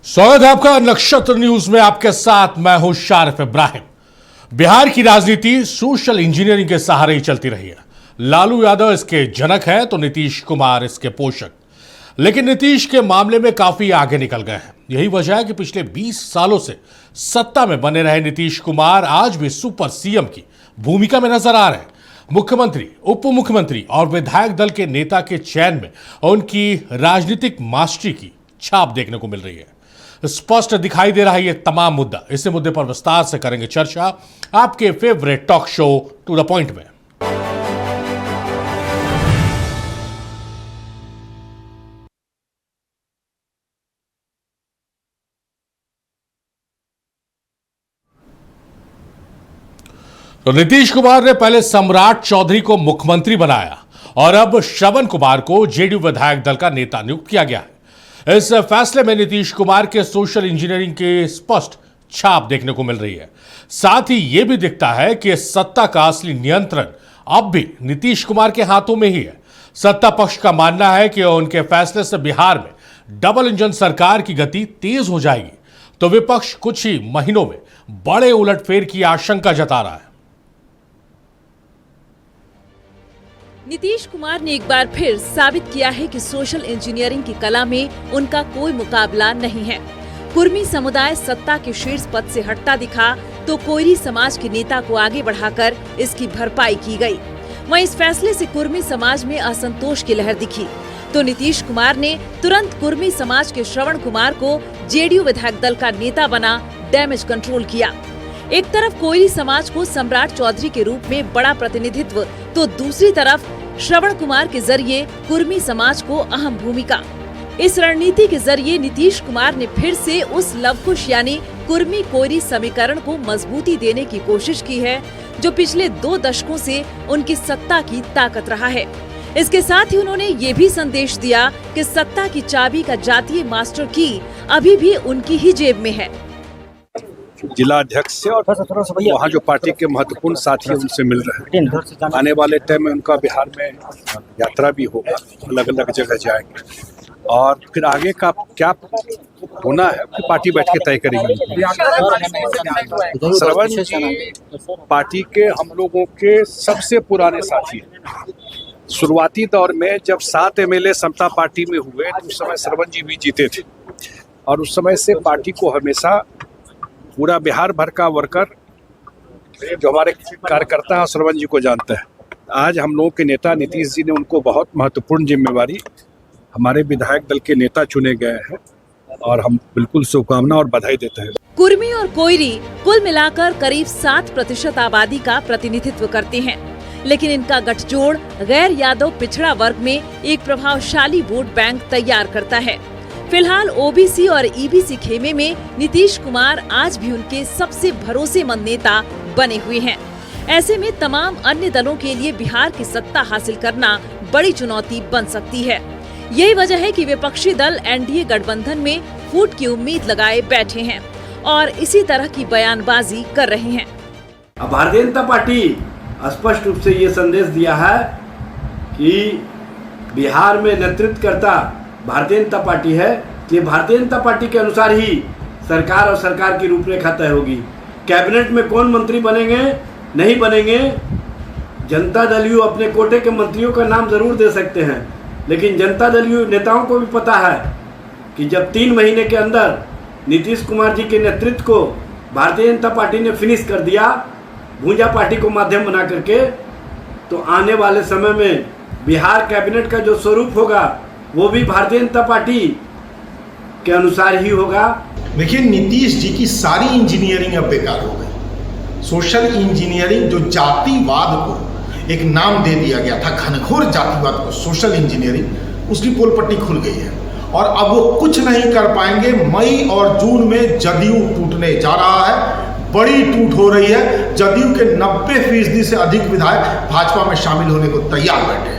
स्वागत है आपका नक्षत्र न्यूज में। आपके साथ मैं हूं शारिफ इब्राहिम। बिहार की राजनीति सोशल इंजीनियरिंग के सहारे ही चलती रही है। लालू यादव इसके जनक हैं तो नीतीश कुमार इसके पोषक। लेकिन नीतीश के मामले में काफी आगे निकल गए हैं। यही वजह है कि पिछले 20 सालों से सत्ता में बने रहे नीतीश कुमार आज भी सुपर सीएम की भूमिका में नजर आ रहे हैं। मुख्यमंत्री, उप मुख्यमंत्री और विधायक दल के नेता के चयन में उनकी राजनीतिक मास्टरी की छाप देखने को मिल रही है। स्पष्ट दिखाई दे रहा है ये तमाम मुद्दा। इसी मुद्दे पर विस्तार से करेंगे चर्चा आपके favourite talk show to the point में। तो नीतीश कुमार ने पहले सम्राट चौधरी को मुख्यमंत्री बनाया और अब श्रवण कुमार को जेडीयू विधायक दल का नेता नियुक्त किया गया है। इस फैसले में नीतीश कुमार के सोशल इंजीनियरिंग की स्पष्ट छाप देखने को मिल रही है। साथ ही यह भी दिखता है कि सत्ता का असली नियंत्रण अब भी नीतीश कुमार के हाथों में ही है। सत्ता पक्ष का मानना है कि उनके फैसले से बिहार में डबल इंजन सरकार की गति तेज हो जाएगी, तो विपक्ष कुछ ही महीनों में बड़े उलटफेर की आशंका जता रहा है। नीतीश कुमार ने एक बार फिर साबित किया है कि सोशल इंजीनियरिंग की कला में उनका कोई मुकाबला नहीं है। कुर्मी समुदाय सत्ता के शीर्ष पद से हटता दिखा तो कोयरी समाज के नेता को आगे बढ़ाकर इसकी भरपाई की गई। वहीं इस फैसले से कुर्मी समाज में असंतोष की लहर दिखी तो नीतीश कुमार ने तुरंत कुर्मी समाज के श्रवण कुमार को जेडीयू विधायक दल का नेता बना डैमेज कंट्रोल किया। एक तरफ कोयरी समाज को सम्राट चौधरी के रूप में बड़ा प्रतिनिधित्व तो दूसरी तरफ श्रवण कुमार के जरिए कुर्मी समाज को अहम भूमिका। इस रणनीति के जरिए नीतीश कुमार ने फिर से उस लवकुश यानी कुर्मी कोयरी समीकरण को मजबूती देने की कोशिश की है जो पिछले 2 दशकों से उनकी सत्ता की ताकत रहा है। इसके साथ ही उन्होंने ये भी संदेश दिया कि सत्ता की चाबी का जातीय मास्टर की अभी भी उनकी ही जेब में है। जिला अध्यक्ष से और वहाँ जो पार्टी के महत्वपूर्ण साथी उनसे मिल रहे हैं। आने वाले टाइम में उनका बिहार में यात्रा भी होगा, अलग अलग जगह जाएंगे और फिर आगे का क्या होना है पार्टी बैठ के तय करेगी। श्रवण जी पार्टी के हम लोगों के सबसे पुराने साथी हैं। शुरुआती दौर में जब 7 एमएलए समता पार्टी में हुए तो उस समय श्रवण जी भी जीते थे और उस समय से पार्टी को हमेशा पूरा बिहार भर का वर्कर जो हमारे कार्यकर्ता श्रवण जी को जानता है। आज हम लोगों के नेता नीतीश जी ने उनको बहुत महत्वपूर्ण जिम्मेवारी हमारे विधायक दल के नेता चुने गए हैं और हम बिल्कुल शुभकामना और बधाई देते हैं। कुर्मी और कोयरी कुल मिलाकर करीब 7% आबादी का प्रतिनिधित्व करते हैं, लेकिन इनका गठजोड़ गैर यादव पिछड़ा वर्ग में एक प्रभावशाली वोट बैंक तैयार करता है। फिलहाल ओबीसी और ईबीसी खेमे में नीतीश कुमार आज भी उनके सबसे भरोसेमंद नेता बने हुए हैं। ऐसे में तमाम अन्य दलों के लिए बिहार की सत्ता हासिल करना बड़ी चुनौती बन सकती है। यही वजह है कि विपक्षी दल एनडीए गठबंधन में फूट की उम्मीद लगाए बैठे हैं और इसी तरह की बयानबाजी कर रहे हैं। अब भारतीय जनता पार्टी स्पष्ट रूप से ये संदेश दिया है कि बिहार में नेतृत्व करता भारतीय जनता पार्टी है, ये भारतीय जनता पार्टी के अनुसार ही सरकार और सरकार की रूपरेखा तय होगी। कैबिनेट में कौन मंत्री बनेंगे नहीं बनेंगे, जनता दलीय अपने कोटे के मंत्रियों का नाम जरूर दे सकते हैं, लेकिन जनता दलीय नेताओं को भी पता है कि जब 3 महीने के अंदर नीतीश कुमार जी के नेतृत्व को भारतीय जनता पार्टी ने फिनिश कर दिया भूंजा पार्टी को माध्यम बना करके, तो आने वाले समय में बिहार कैबिनेट का जो स्वरूप होगा वो भी भारतीय जनता पार्टी के अनुसार ही होगा। देखिए, नीतीश जी की सारी इंजीनियरिंग अब बेकार हो गई। सोशल इंजीनियरिंग जो जातिवाद को एक नाम दे दिया गया था, घनघोर जातिवाद को सोशल इंजीनियरिंग, उसकी पोल पट्टी खुल गई है और अब वो कुछ नहीं कर पाएंगे। मई और जून में जदयू टूटने जा रहा है, बड़ी टूट हो रही है। जदयू के 90% से अधिक विधायक भाजपा में शामिल होने को तैयार बैठे हैं।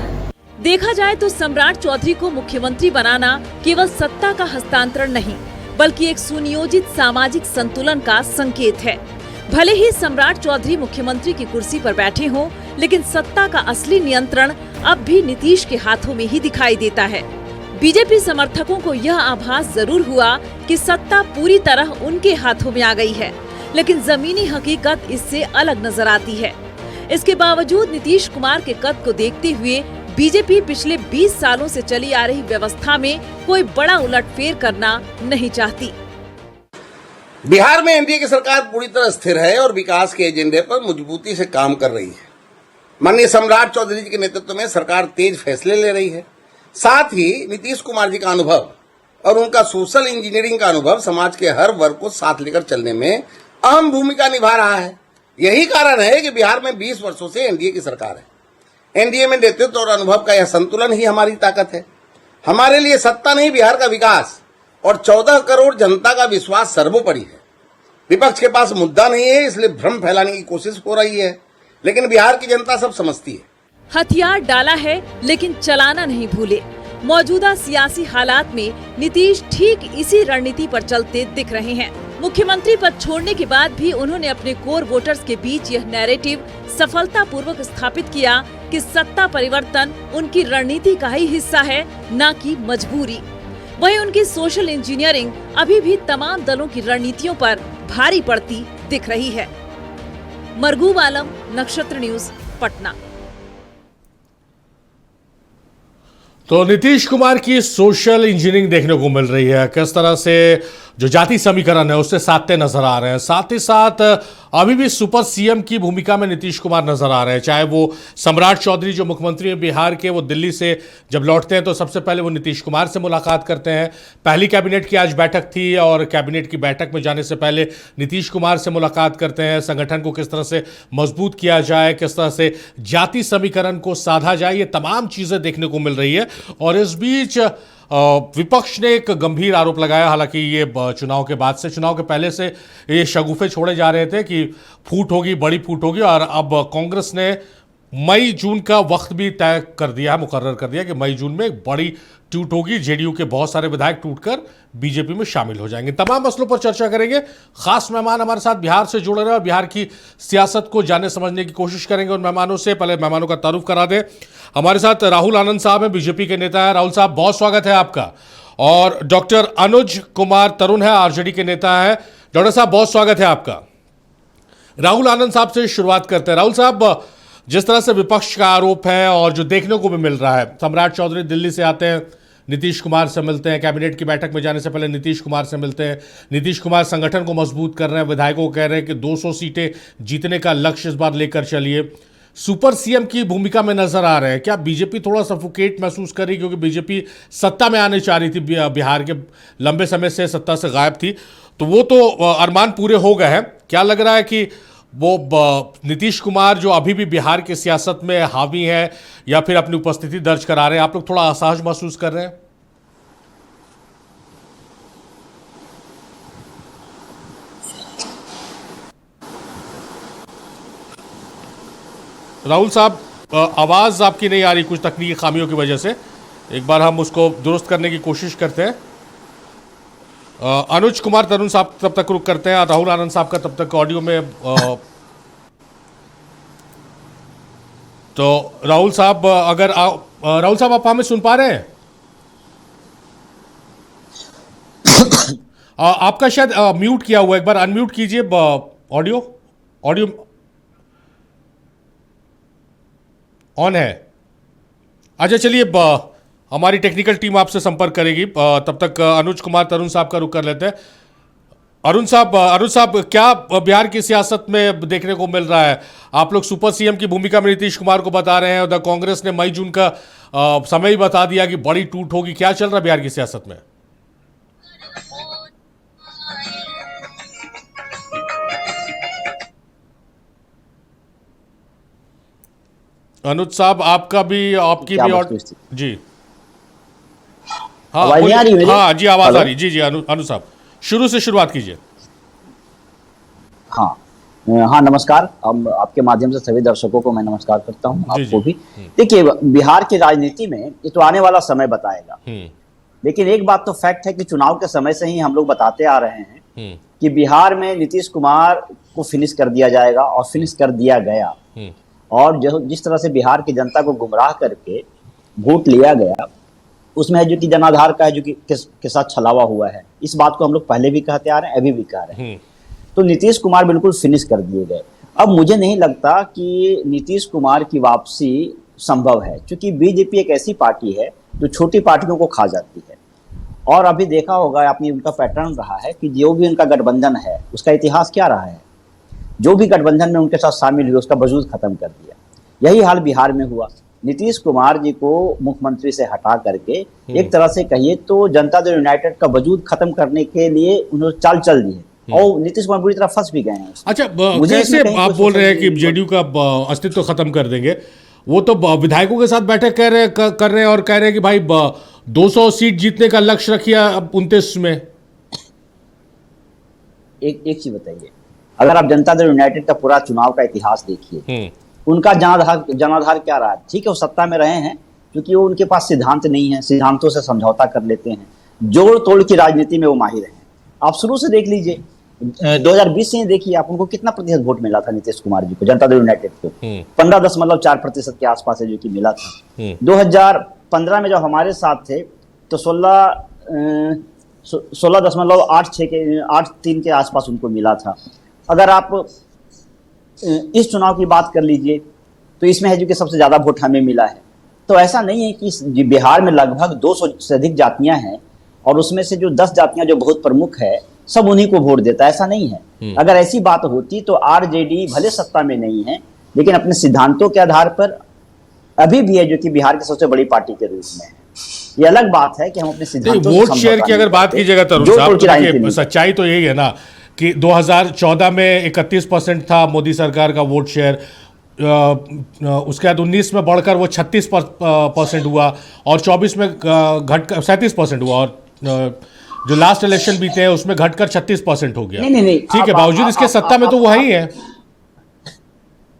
देखा जाए तो सम्राट चौधरी को मुख्यमंत्री बनाना केवल सत्ता का हस्तांतरण नहीं, बल्कि एक सुनियोजित सामाजिक संतुलन का संकेत है। भले ही सम्राट चौधरी मुख्यमंत्री की कुर्सी पर बैठे हों, लेकिन सत्ता का असली नियंत्रण अब भी नीतीश के हाथों में ही दिखाई देता है। बीजेपी समर्थकों को यह आभास जरूर हुआ कि सत्ता पूरी तरह उनके हाथों में आ गई है, लेकिन जमीनी हकीकत इससे अलग नजर आती है। इसके बावजूद नीतीश कुमार के कद को देखते हुए बीजेपी पिछले 20 सालों से चली आ रही व्यवस्था में कोई बड़ा उलटफेर करना नहीं चाहती। बिहार में एनडीए की सरकार पूरी तरह स्थिर है और विकास के एजेंडे पर मजबूती से काम कर रही है। माननीय सम्राट चौधरी जी के नेतृत्व में सरकार तेज फैसले ले रही है। साथ ही नीतीश कुमार जी का अनुभव और उनका सोशल इंजीनियरिंग का अनुभव समाज के हर वर्ग को साथ लेकर चलने में अहम भूमिका निभा रहा है। यही कारण है कि बिहार में 20 वर्षों से एनडीए की सरकार है। एनडीए में नेतृत्व और अनुभव का यह संतुलन ही हमारी ताकत है। हमारे लिए सत्ता नहीं, बिहार का विकास और 14 करोड़ जनता का विश्वास सर्वोपरि है। विपक्ष के पास मुद्दा नहीं है, इसलिए भ्रम फैलाने की कोशिश हो रही है, लेकिन बिहार की जनता सब समझती है। हथियार डाला है लेकिन चलाना नहीं भूले। मौजूदा सियासी हालात में नीतीश ठीक इसी रणनीति पर चलते दिख रहे हैं। मुख्यमंत्री पद छोड़ने के बाद भी उन्होंने अपने कोर वोटर्स के बीच यह नैरेटिव सफलतापूर्वक स्थापित किया कि सत्ता परिवर्तन उनकी रणनीति का ही हिस्सा है, न कि मजबूरी। वहीं उनकी सोशल इंजीनियरिंग अभी भी तमाम दलों की रणनीतियों पर भारी पड़ती दिख रही है। मरगूब आलम, नक्षत्र न्यूज, पटना। तो नीतीश कुमार की सोशल इंजीनियरिंग देखने को मिल रही है। किस तरह से जो जाति समीकरण है उससे साधते नजर आ रहे हैं। साथ ही साथ अभी भी सुपर सीएम की भूमिका में नीतीश कुमार नजर आ रहे हैं। चाहे वो सम्राट चौधरी जो मुख्यमंत्री हैं बिहार के, वो दिल्ली से जब लौटते हैं तो सबसे पहले वो नीतीश कुमार से मुलाकात करते हैं। पहली कैबिनेट की आज बैठक थी और कैबिनेट की बैठक में जाने से पहले नीतीश कुमार से मुलाकात करते हैं। संगठन को किस तरह से मजबूत किया जाए, किस तरह से जाति समीकरण को साधा जाए, ये तमाम चीजें देखने को मिल रही है। और इस बीच विपक्ष ने एक गंभीर आरोप लगाया, हालांकि ये चुनाव के बाद से, चुनाव के पहले से ये शगुफे छोड़े जा रहे थे कि फूट होगी, बड़ी फूट होगी, और अब कांग्रेस ने मई जून का वक्त भी तय कर दिया, मुकर्रर कर दिया कि मई जून में एक बड़ी टूट होगी। जेडीयू के बहुत सारे विधायक टूटकर बीजेपी में शामिल हो जाएंगे। तमाम मसलों पर चर्चा करेंगे। खास मेहमान हमारे साथ बिहार से जुड़ रहे हैं और बिहार की सियासत को जानने समझने की कोशिश करेंगे। उन मेहमानों से पहले मेहमानों का तारुफ करा दें। हमारे साथ राहुल आनंद साहब हैं, बीजेपी के नेता हैं। राहुल साहब, बहुत स्वागत है आपका। और डॉक्टर अनुज कुमार तरुण है, आरजेडी के नेता है। डॉक्टर साहब, बहुत स्वागत है आपका। राहुल आनंद साहब से शुरुआत करते हैं। राहुल साहब, जिस तरह से विपक्ष का आरोप है और जो देखने को भी मिल रहा है, सम्राट चौधरी दिल्ली से आते हैं, नीतीश कुमार से मिलते हैं, कैबिनेट की बैठक में जाने से पहले नीतीश कुमार से मिलते हैं। नीतीश कुमार संगठन को मजबूत कर रहे हैं, विधायकों को कह रहे हैं कि 200 सीटें जीतने का लक्ष्य इस बार लेकर चलिए। सुपर सीएम की भूमिका में नजर आ रहे हैं। क्या बीजेपी थोड़ा सफोकेट महसूस कर रही, क्योंकि बीजेपी सत्ता में आने चाह रही थी, बिहार के लंबे समय से सत्ता से गायब थी, तो वो तो अरमान पूरे हो गए हैं। क्या लग रहा है कि वो नीतीश कुमार जो अभी भी बिहार की सियासत में हावी है या फिर अपनी उपस्थिति दर्ज करा रहे हैं, आप लोग थोड़ा असहज महसूस कर रहे हैं? राहुल साहब, आवाज आपकी नहीं आ रही कुछ तकनीकी खामियों की वजह से। एक बार हम उसको दुरुस्त करने की कोशिश करते हैं। अनुज कुमार तरुण साहब तब तक रुक करते हैं, राहुल आनंद साहब का तब तक ऑडियो में तो राहुल साहब, अगर राहुल साहब आप हमें सुन पा रहे हैं? आपका शायद म्यूट किया हुआ है, एक बार अनम्यूट कीजिए ऑडियो। ऑडियो ऑन है। अच्छा, चलिए, हमारी टेक्निकल टीम आपसे संपर्क करेगी। तब तक अनुज कुमार तरुण साहब का रुख कर लेते हैं। अरुण साहब, क्या बिहार की सियासत में देखने को मिल रहा है? आप लोग सुपर सीएम की भूमिका में नीतीश कुमार को बता रहे हैं, उधर कांग्रेस ने मई जून का समय ही बता दिया कि बड़ी टूट होगी। क्या चल रहा है बिहार की सियासत में? अनुज साहब, आपकी भी जी, हाँ हाँ जी, आवाज आ रही। जी अनुज साहब, शुरू से शुरुआत कीजिए। हाँ, नमस्कार। अब आपके माध्यम से सभी दर्शकों को मैं नमस्कार करता हूँ, आपको भी। देखिए, बिहार की राजनीति में ये तो आने वाला समय बताएगा, लेकिन एक बात तो फैक्ट है कि चुनाव के समय से ही हम लोग बताते आ रहे हैं कि बिहार में नीतीश कुमार को फिनिश कर दिया जाएगा, और फिनिश कर दिया गया। और जिस तरह से बिहार की जनता को गुमराह करके वोट लिया गया, उसमें है जो कि जनाधार का है, जो कि के साथ छलावा हुआ है। इस बात को हम लोग पहले भी कहते आ रहे हैं, अभी भी कह रहे हैं। तो नीतीश कुमार बिल्कुल फिनिश कर दिए गए। अब मुझे नहीं लगता कि नीतीश कुमार की वापसी संभव है, क्योंकि बीजेपी एक ऐसी पार्टी है जो छोटी पार्टियों को खा जाती है। और अभी देखा होगा आपने, उनका पैटर्न रहा है कि जो भी उनका गठबंधन है उसका इतिहास क्या रहा है। जो भी गठबंधन में उनके साथ शामिल हुए उसका वजूद खत्म कर दिया। यही हाल बिहार में हुआ। नीतीश कुमार जी को मुख्यमंत्री से हटा करके एक तरह से कहिए तो जनता दल यूनाइटेड का वजूद खत्म करने के लिए उन्होंने चाल चल दी है, और नीतीश कुमार बुरी तरह फंस भी गए हैं। अच्छा, कैसे आप बोल रहे हैं कि जेडीयू का अस्तित्व खत्म कर देंगे? वो तो विधायकों के साथ बैठक कर रहे हैं और कह रहे हैं कि भाई 200 सीट जीतने का लक्ष्य रखिए अब 29 में। एक चीज बताइए, अगर आप जनता दल यूनाइटेड का पूरा चुनाव का इतिहास देखिए, उनका जनाधार क्या रहा है? ठीक है, वो सत्ता में रहे हैं क्योंकि वो उनके पास सिद्धांत नहीं है, सिद्धांतों से समझौता कर लेते हैं, जोड़ तोड़ की राजनीति में वो माहिर हैं। आप शुरू से देख लीजिए, 2020 से देखिए आप, उनको कितना प्रतिशत वोट मिला था नीतीश कुमार जी को, जनता दल यूनाइटेड को 15.4% के आसपास है जो कि मिला था। 2015 में जब हमारे साथ थे तो 16.86 के आसपास उनको मिला था। अगर आप इस चुनाव की बात कर लीजिए तो इसमें है जो कि सबसे ज्यादा वोट हमें मिला है। तो ऐसा नहीं है कि बिहार में लगभग 200 से अधिक जातियां हैं और उसमें से जो 10 जातियां जो बहुत प्रमुख है सब उन्हीं को वोट देता है, ऐसा नहीं है। अगर ऐसी बात होती तो आरजेडी भले सत्ता में नहीं है लेकिन अपने सिद्धांतों के आधार पर अभी भी है जो कि बिहार की सबसे बड़ी पार्टी के रूप में है। ये अलग बात है कि हम अपने सिद्धांतों वोट शेयर की अगर बात कीजिएगा तो सच्चाई तो यही है ना कि 2014 में 31% था मोदी सरकार का वोट शेयर, उसके बाद 19 में बढ़कर वो 36% हुआ और 24 में घटकर 37% हुआ और जो लास्ट इलेक्शन बीते हैं उसमें घटकर 36% हो गया। नहीं, ठीक है, बावजूद इसके सत्ता में तो वो ही है।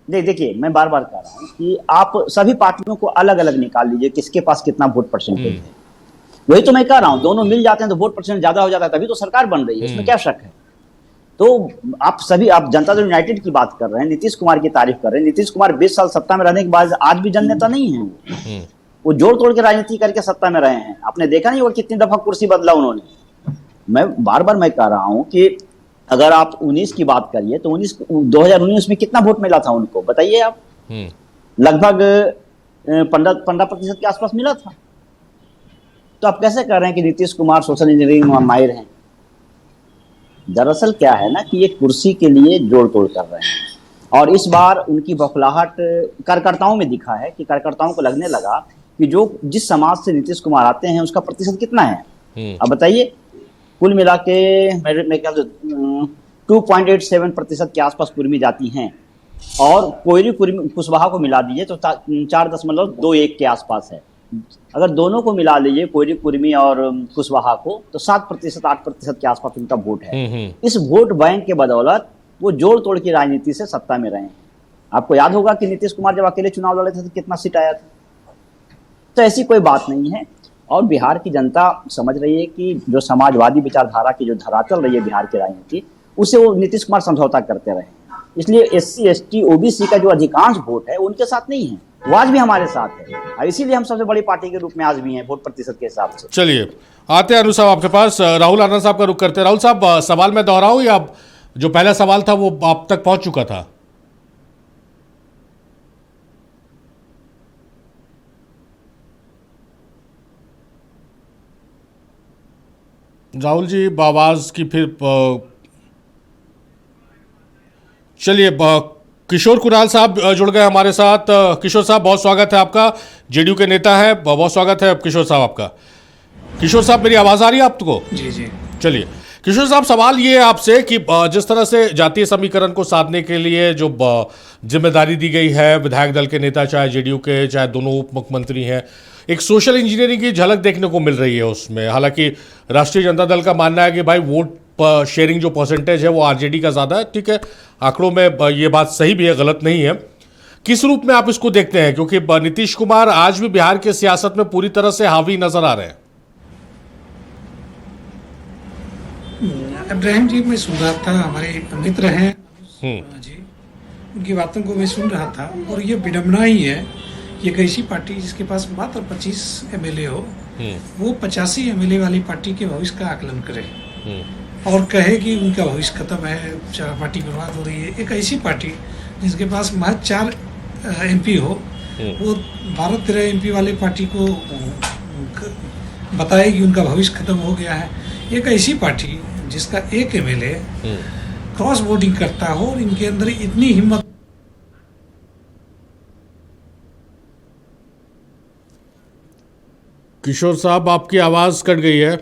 देखिए, मैं बार बार कह रहा हूं कि आप सभी पार्टियों को अलग अलग निकाल लीजिए किसके पास कितना वोट परसेंटेज है। वही तो मैं कह रहा हूं, दोनों मिल जाते हैं तो वोट परसेंट ज्यादा हो जाता है, तभी तो सरकार बन रही है, इसमें क्या शक है। तो आप जनता दल यूनाइटेड की बात कर रहे हैं, नीतीश कुमार की तारीफ कर रहे हैं। नीतीश कुमार 20 साल सत्ता में रहने के बाद आज भी जननेता नहीं है। वो जोड़ तोड़ के राजनीति करके सत्ता में रहे हैं। आपने देखा नहीं वो कितनी दफा कुर्सी बदला उन्होंने। मैं बार बार कह रहा हूं कि अगर आप 19 की बात करिए तो 2019 में कितना वोट मिला था उनको, बताइए आप। लगभग 15% के आसपास मिला था। तो आप कैसे कह रहे हैं कि नीतीश कुमार सोशल इंजीनियरिंग में माहिर हैं? दरअसल क्या है ना कि ये कुर्सी के लिए जोड़ तोड़ कर रहे हैं और इस बार उनकी बौखलाहट कार्यकर्ताओं में दिखा है कि कार्यकर्ताओं को लगने लगा कि जो जिस समाज से नीतीश कुमार आते हैं उसका प्रतिशत कितना है। अब बताइए, कुल मिला के मेरे ख्याल से 2.87% के आसपास कुर्मी जाति हैं और कोयरी कुशवाहा को मिला दीजिए तो 4.21 के आसपास है। अगर दोनों को मिला लीजिए, कोयरी कुर्मी और कुशवाहा को, तो 7% 8% के आसपास उनका वोट है। इस वोट बैंक के बदौलत वो जोड़ तोड़ की राजनीति से सत्ता में रहे हैं। आपको याद होगा कि नीतीश कुमार जब अकेले चुनाव लड़े थे तो कितना सीट आया था। तो ऐसी कोई बात नहीं है और बिहार की जनता समझ रही है कि जो समाजवादी विचारधारा की जो धारा चल रही है बिहार की राजनीति, उससे वो नीतीश कुमार समझौता करते रहे। इसलिए SC ST OBC का जो अधिकांश वोट है उनके साथ नहीं है, वो आज भी हमारे साथ है और इसीलिए हम सबसे बड़ी पार्टी के रूप में आज भी हैं वोट प्रतिशत के हिसाब से। चलिए आते हैं अनु साहब आपके पास। राहुल आनंद साहब का रुख करते हैं। राहुल साहब, सवाल मैं दोहराऊं या जो पहला सवाल था वो आप तक पहुंच चुका था? राहुल जी, आवाज की फिर चलिए, किशोर कुणाल साहब जुड़ गए हमारे साथ। किशोर साहब, बहुत स्वागत है आपका, जेडीयू के नेता है, बहुत स्वागत है किशोर साहब आपका। किशोर साहब, मेरी आवाज़ आ रही है आपको? जी जी। चलिए किशोर साहब, सवाल ये है आपसे कि जिस तरह से जातीय समीकरण को साधने के लिए जो जिम्मेदारी दी गई है विधायक दल के नेता, चाहे जेडीयू के चाहे दोनों उप मुख्यमंत्री हैं, एक सोशल इंजीनियरिंग की झलक देखने को मिल रही है उसमें। हालांकि राष्ट्रीय जनता दल का मानना है कि भाई वोट शेयरिंग जो परसेंटेज है वो आरजेडी का ज़्यादा है। ठीक है, आंकड़ों में ये बात सही भी है, गलत नहीं है। किस रूप में आप इसको देखते हैं, क्योंकि नीतीश कुमार आज भी बिहार की सियासत में पूरी तरह से हावी नजर आ रहे हैं? इब्राहिम जी, मैं सुन रहा था, हमारे मित्र हैं जी, उनकी बातों को मैं सुन रहा था और ये विडम्बना ही है कि एक ऐसी पार्टी जिसके पास मात्र 25 MLA हो वो 85 एमएलए वाली पार्टी के भविष्य का आकलन करे और कहे कि उनका भविष्य खत्म है, पार्टी बर्बाद हो रही है। एक ऐसी पार्टी जिसके पास महज 4 एमपी हो, वो 12-13 एमपी वाले पार्टी को बताए कि उनका भविष्य खत्म हो गया है। एक ऐसी पार्टी जिसका एक एमएलए क्रॉस वोटिंग करता हो और इनके अंदर इतनी हिम्मत। किशोर साहब, आपकी आवाज कट गई है।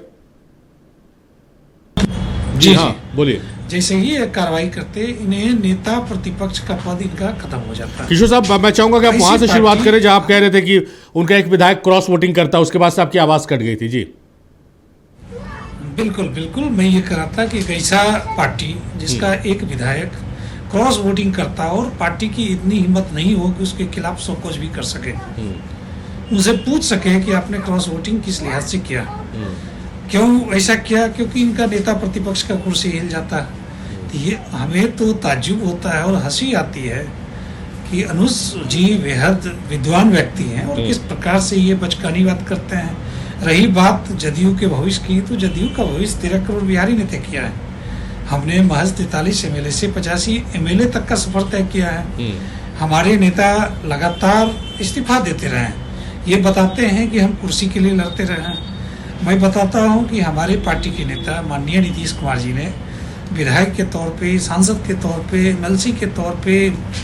जी हाँ, बोलिए। जैसे ही ये कार्रवाई करते, इन्हें नेता प्रतिपक्ष का पद इनका खत्म हो जाता है। किशोर साहब, मैं चाहूंगा कि आप वहां से शुरुआत करें जहां आप कह रहे थे कि उनका एक विधायक क्रॉस वोटिंग करता, उसके बाद से आपकी आवाज कट गई थी। जी बिल्कुल बिल्कुल, मैं ये कह रहा था कि एक ऐसा पार्टी जिसका एक विधायक क्रॉस वोटिंग करता और पार्टी की इतनी हिम्मत नहीं हो कि उसके खिलाफ सब कुछ भी कर सके, उनसे पूछ सके कि आपने क्रॉस वोटिंग किस लिहाज से किया, क्यों ऐसा किया, क्योंकि इनका नेता प्रतिपक्ष का कुर्सी हिल जाता है। तो ये हमें तो ताज्जुब होता है और हंसी आती है कि अनुज जी बेहद विद्वान व्यक्ति हैं और किस प्रकार से ये बचकानी बात करते हैं। रही बात जदयू के भविष्य की, तो जदयू का भविष्य 13 करोड़ बिहारी ने तय किया है। हमने महज 43 एमएलए से 85 एमएलए तक का सफर तय किया है। हमारे नेता लगातार इस्तीफा देते रहे, ये बताते हैं कि हम कुर्सी के लिए लड़ते रहे हैं। मैं बताता हूं कि हमारे पार्टी के नेता माननीय नीतीश कुमार जी ने विधायक के तौर पे, सांसद के तौर पे, एमएलसी के तौर पे,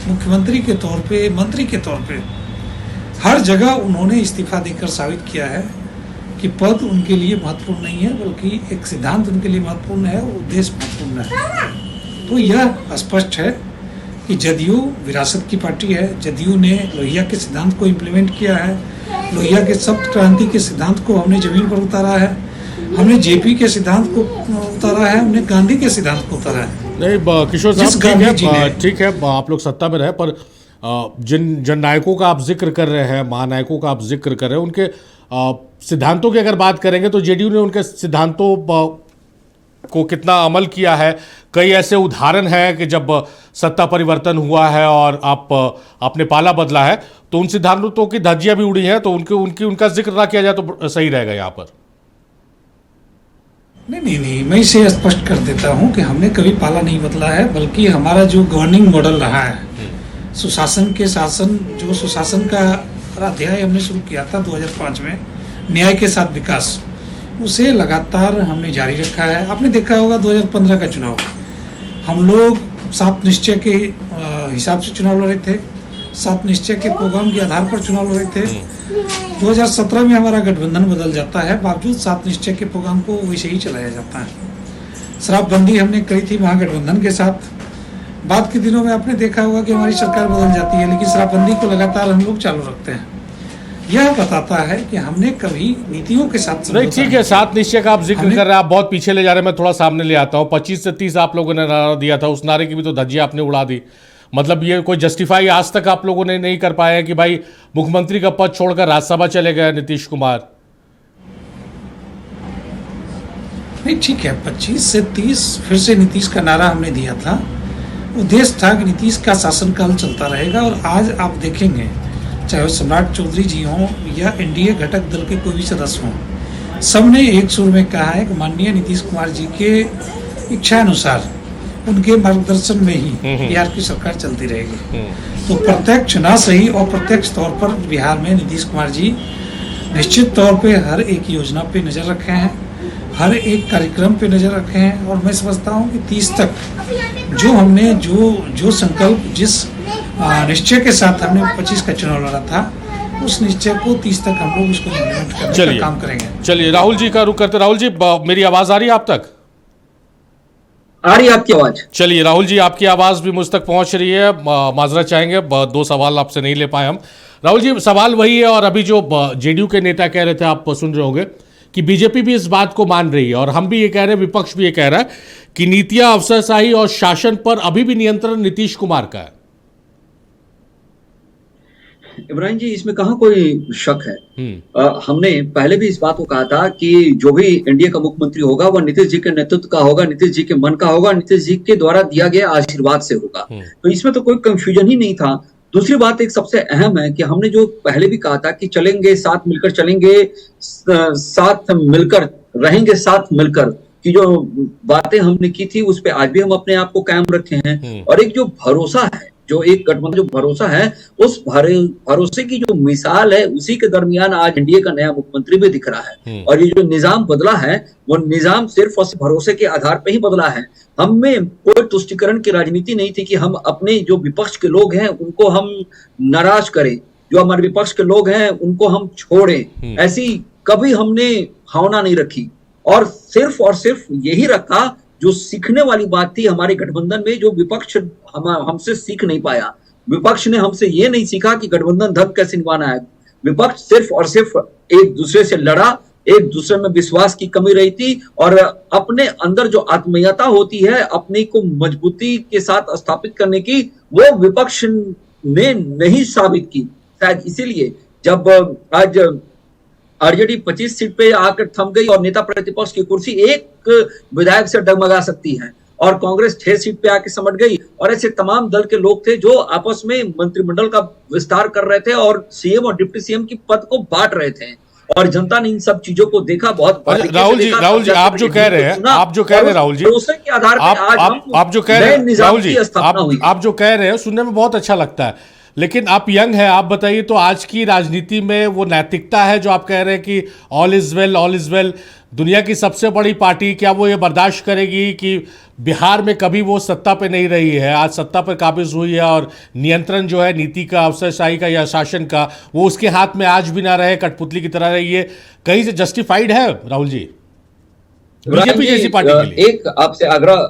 मुख्यमंत्री के तौर पे, मंत्री के तौर पे हर जगह उन्होंने इस्तीफा देकर साबित किया है कि पद उनके लिए महत्वपूर्ण नहीं है, बल्कि एक सिद्धांत उनके लिए महत्वपूर्ण है, उद्देश्य महत्वपूर्ण है। तो यह स्पष्ट है कि जदयू विरासत की पार्टी है। जदयू ने लोहिया के सिद्धांत को इम्प्लीमेंट किया है। लोहिया के सप्त क्रांति के सिद्धांत को हमने जमीन पर उतारा है। हमने जेपी के सिद्धांत को उतारा है, हमने गांधी के सिद्धांत को उतारा है। नहीं किशोर साहब, ठीक है, आप लोग सत्ता में रहे, पर जिन जननायकों का आप जिक्र कर रहे हैं, महानायकों का आप जिक्र कर रहे हैं, उनके सिद्धांतों की अगर बात करेंगे तो जेडीयू ने उनके सिद्धांतों को कितना अमल किया है। कई ऐसे उदाहरण हैं कि जब सत्ता परिवर्तन हुआ है और आपने पाला बदला है, तो उन सिद्धांतों की धज्जियां भी उड़ी हैं, तो उनका जिक्र ना किया जाए तो सही रहेगा यहाँ पर। नहीं, मैं इसे स्पष्ट कर देता हूँ कि हमने कभी पाला नहीं बदला है, बल्कि हमारा जो गवर्निंग मॉडल रहा है, सुशासन का अध्याय हमने शुरू किया था 2005 में, न्याय के साथ विकास, उसे लगातार हमने जारी रखा है। आपने देखा होगा 2015 का चुनाव, हम लोग 7 निश्चय के हिसाब से चुनाव लड़े थे, 7 निश्चय के प्रोग्राम के आधार पर चुनाव लड़े थे। 2017 में हमारा गठबंधन बदल जाता है, बावजूद 7 निश्चय के प्रोग्राम को वैसे ही चलाया जाता है। शराबबंदी हमने करी थी महागठबंधन के साथ। बाद के दिनों में आपने देखा होगा कि हमारी सरकार बदल जाती है, लेकिन शराबबंदी को लगातार हम लोग चालू रखते हैं। यह बताता है कि हमने कभी नीतियों के साथ नहीं। ठीक है, 7 निश्चय का आप जिक्र कर रहे हैं, आप बहुत पीछे ले जा रहे हैं, मैं थोड़ा सामने ले आता हूँ। 25 से 30 आप लोगों ने नारा दिया था, उस नारे की भी तो धज्जियां आपने उड़ा दी। मतलब ये कोई जस्टिफाई आज तक आप लोगों ने नहीं कर पाया कि भाई मुख्यमंत्री का पद छोड़कर राज्यसभा चले गए नीतीश कुमार। नहीं, ठीक है, 25 से 30 फिर से नीतीश का नारा हमने दिया था। उद्देश्य था कि नीतीश का शासनकाल चलता रहेगा। और आज आप देखेंगे, चाहे वो सम्राट चौधरी जी हों या एनडीए घटक दल के कोई भी सदस्य हों, सबने एक सुर में कहा है कि माननीय नीतीश कुमार जी के इच्छा अनुसार, उनके मार्गदर्शन में ही बिहार की सरकार चलती रहेगी। तो प्रत्यक्ष ना सही और प्रत्यक्ष तौर पर बिहार में नीतीश कुमार जी निश्चित तौर पे हर एक योजना पे नजर रखे हैं, हर एक कार्यक्रम पे नजर रखे हैं। और मैं समझता हूँ कि 30 तक जो हमने जो संकल्प, जिस निश्चय के साथ हमने 25 का चुनाव लड़ा था, उस निश्चय को 30 तक हम लोग उसको इम्प्लीमेंट करने का काम करेंगे। चलिए राहुल जी का रुख करते। राहुल जी, मेरी आवाज आ रही है आप तक? आ रही है आपकी आवाज? चलिए राहुल जी, आपकी आवाज भी मुझ तक पहुंच रही है। माजरा चाहेंगे, 2 सवाल आपसे नहीं ले पाए हम। राहुल जी, सवाल वही है, और अभी जो जेडीयू के नेता कह रहे थे, आप सुन रहे होंगे कि बीजेपी भी इस बात को मान रही है, और हम भी ये कह रहे हैं, विपक्ष भी ये कह रहा है कि नीतियां, अफसरशाही और शासन पर अभी भी नियंत्रण नीतीश कुमार का है। इब्राहिम जी, इसमें कहाँ कोई शक है। हमने पहले भी इस बात को कहा था कि जो भी एनडीए का मुख्यमंत्री होगा वह नीतीश जी के नेतृत्व का होगा, नीतीश जी के मन का होगा, नीतीश जी के द्वारा दिया गया आशीर्वाद से होगा। तो इसमें तो कोई कंफ्यूजन ही नहीं था। दूसरी बात एक सबसे अहम है कि हमने जो पहले भी कहा था कि चलेंगे साथ मिलकर, चलेंगे साथ मिलकर, रहेंगे साथ मिलकर की जो बातें हमने की थी उस पे आज भी हम अपने आप को कायम रखे हैं। और एक जो भरोसा है, जो एक गठबंधन जो भरोसा है, उस भरोसे की जो मिसाल है उसी के दरमियान आज एनडीए का नया मुख्यमंत्री भी दिख रहा है। और ये जो निजाम बदला है वो निजाम सिर्फ और सिर्फ भरोसे के आधार पर ही बदला है। हमें कोई तुष्टिकरण की राजनीति नहीं थी कि हम अपने जो विपक्ष के लोग हैं उनको हम नाराज करें, जो हमारे विपक्ष के लोग हैं उनको हम छोड़ें, ऐसी कभी हमने भावना नहीं रखी। और सिर्फ यही रखा जो सीखने वाली बात थी हमारे गठबंधन में, जो विपक्ष हमसे सीख नहीं पाया। विपक्ष ने हमसे ये नहीं सीखा कि गठबंधन धर्म कैसे निभाना है। विपक्ष सिर्फ और सिर्फ एक दूसरे से लड़ा, एक दूसरे में विश्वास की कमी रही थी, और अपने अंदर जो आत्मीयता होती है अपने को मजबूती के साथ स्थापित करने की, वो विपक्ष ने नहीं साबित की। शायद इसीलिए जब आज आरजेडी 25 सीट पे आकर थम गई और नेता प्रतिपक्ष की कुर्सी एक विधायक से डगमगा सकती है, और कांग्रेस 6 सीट पे आके समट गई, और ऐसे तमाम दल के लोग थे जो आपस में मंत्रिमंडल का विस्तार कर रहे थे और सीएम और डिप्टी सीएम की पद को बांट रहे थे, और जनता ने इन सब चीजों को देखा। बहुत राहुल जी आप जो कह रहे हैं, राहुल जी भरोसे के आधार पर आज आप जो कह रहे हैं, राहुल जी आप जो कह रहे हैं सुनने में बहुत अच्छा लगता है, लेकिन आप यंग हैं, आप बताइए तो आज की राजनीति में वो नैतिकता है जो आप कह रहे हैं कि ऑल इज वेल, दुनिया की सबसे बड़ी पार्टी, क्या वो ये बर्दाश्त करेगी कि बिहार में कभी वो सत्ता पे नहीं रही है, आज सत्ता पर काबिज हुई है, और नियंत्रण जो है नीति का, अफसरशाही का या शासन का, वो उसके हाथ में आज भी ना रहे, कठपुतली की तरह रही है, कहीं से जस्टिफाइड है राहुल जी बीजेपी जैसी पार्टी के लिए? एक आपसे आग्रह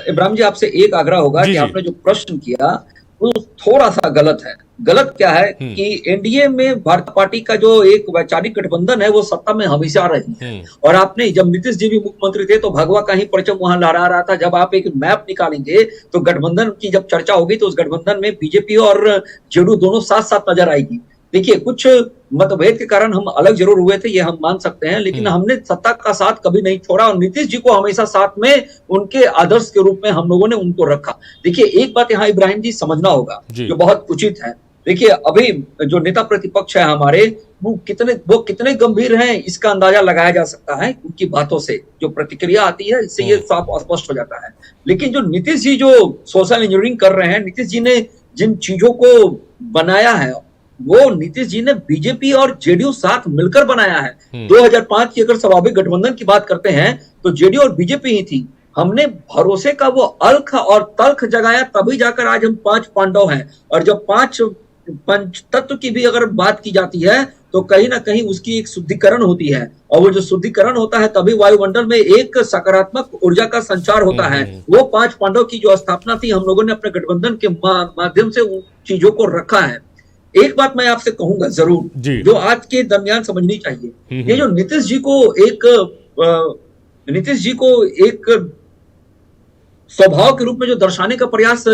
इब्राहिम जी, आपसे एक आग्रह होगा कि आपने जो प्रश्न किया वो थोड़ा सा गलत है। गलत क्या है कि एनडीए में भारतीय पार्टी का जो एक वैचारिक गठबंधन है वो सत्ता में हमेशा रही है, और आपने जब नीतीश जी भी मुख्यमंत्री थे तो भगवा का ही परचम वहां लहरा रहा था। जब आप एक मैप निकालेंगे तो गठबंधन की जब चर्चा होगी तो उस गठबंधन में बीजेपी और जेडीयू दोनों साथ साथ नजर आएगी। देखिए, कुछ मतभेद के कारण हम अलग जरूर हुए थे, ये हम मान सकते हैं, लेकिन हमने सत्ता का साथ कभी नहीं छोड़ा, और नीतीश जी को हमेशा साथ में उनके आदर्श के रूप में हम लोगों ने उनको रखा। देखिए, एक बात यहाँ इब्राहिम जी समझना होगा जो बहुत उचित है। देखिए, अभी जो नेता प्रतिपक्ष है हमारे, वो कितने गंभीर हैं इसका अंदाजा लगाया जा सकता है उनकी बातों से, जो प्रतिक्रिया आती है इससे ये साफ स्पष्ट हो जाता है। लेकिन जो नीतीश जी जो सोशल इंजीनियरिंग कर रहे हैं, नीतीश जी ने जिन चीजों को बनाया है वो नीतीश जी ने बीजेपी और जेडीयू साथ मिलकर बनाया है। 2005 की अगर स्वाभाविक गठबंधन की बात करते हैं तो जेडीयू और बीजेपी ही थी। हमने भरोसे का वो अलख और तल्ख जगाया, तभी जाकर आज हम 5 पांडव हैं। और जब 5 पंचतत्व की भी अगर बात की जाती है तो कहीं ना कहीं उसकी एक शुद्धिकरण होती है, और वो जो शुद्धिकरण होता है तभी वायुमंडल में एक सकारात्मक ऊर्जा का संचार होता है। वो 5 पांडव की जो स्थापना थी हम लोगों ने अपने गठबंधन के माध्यम से उन चीजों को रखा है। एक बात मैं आपसे कहूंगा जरूर जो आज के दरमियान समझनी चाहिए, ये जो नीतीश जी को एक स्वभाव के रूप में जो दर्शाने का प्रयास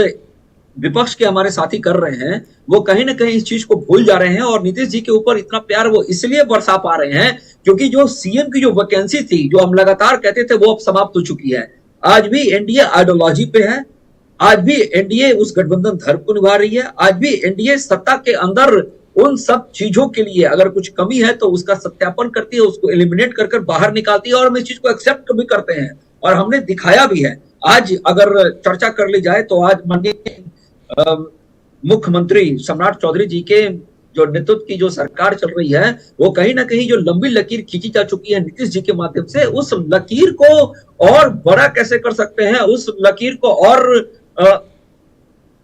विपक्ष के हमारे साथी कर रहे हैं, वो कहीं ना कहीं इस चीज को भूल जा रहे हैं, और नीतीश जी के ऊपर इतना प्यार वो इसलिए बरसा पा रहे हैं क्योंकि जो सीएम की जो वैकेंसी थी, जो हम लगातार कहते थे, वो अब समाप्त हो चुकी है। आज भी एनडीए आइडियोलॉजी पे है, आज भी एनडीए उस गठबंधन धर्म को निभा रही है, आज भी एनडीए सत्ता के अंदर उन सब चीजों के लिए अगर कुछ कमी है तो उसका सत्यापन करती है, उसको एलिमिनेट कर बाहर निकालती है, और हम इस चीज को एक्सेप्ट भी करते हैं और हमने दिखाया भी है। आज अगर चर्चा कर ली जाए तो आज माननीय मुख्यमंत्री सम्राट चौधरी जी के जो नेतृत्व की जो सरकार चल रही है, वो कहीं ना कहीं जो लंबी लकीर खींची जा चुकी है नीतीश जी के माध्यम से, उस लकीर को और बड़ा कैसे कर सकते हैं, उस लकीर को और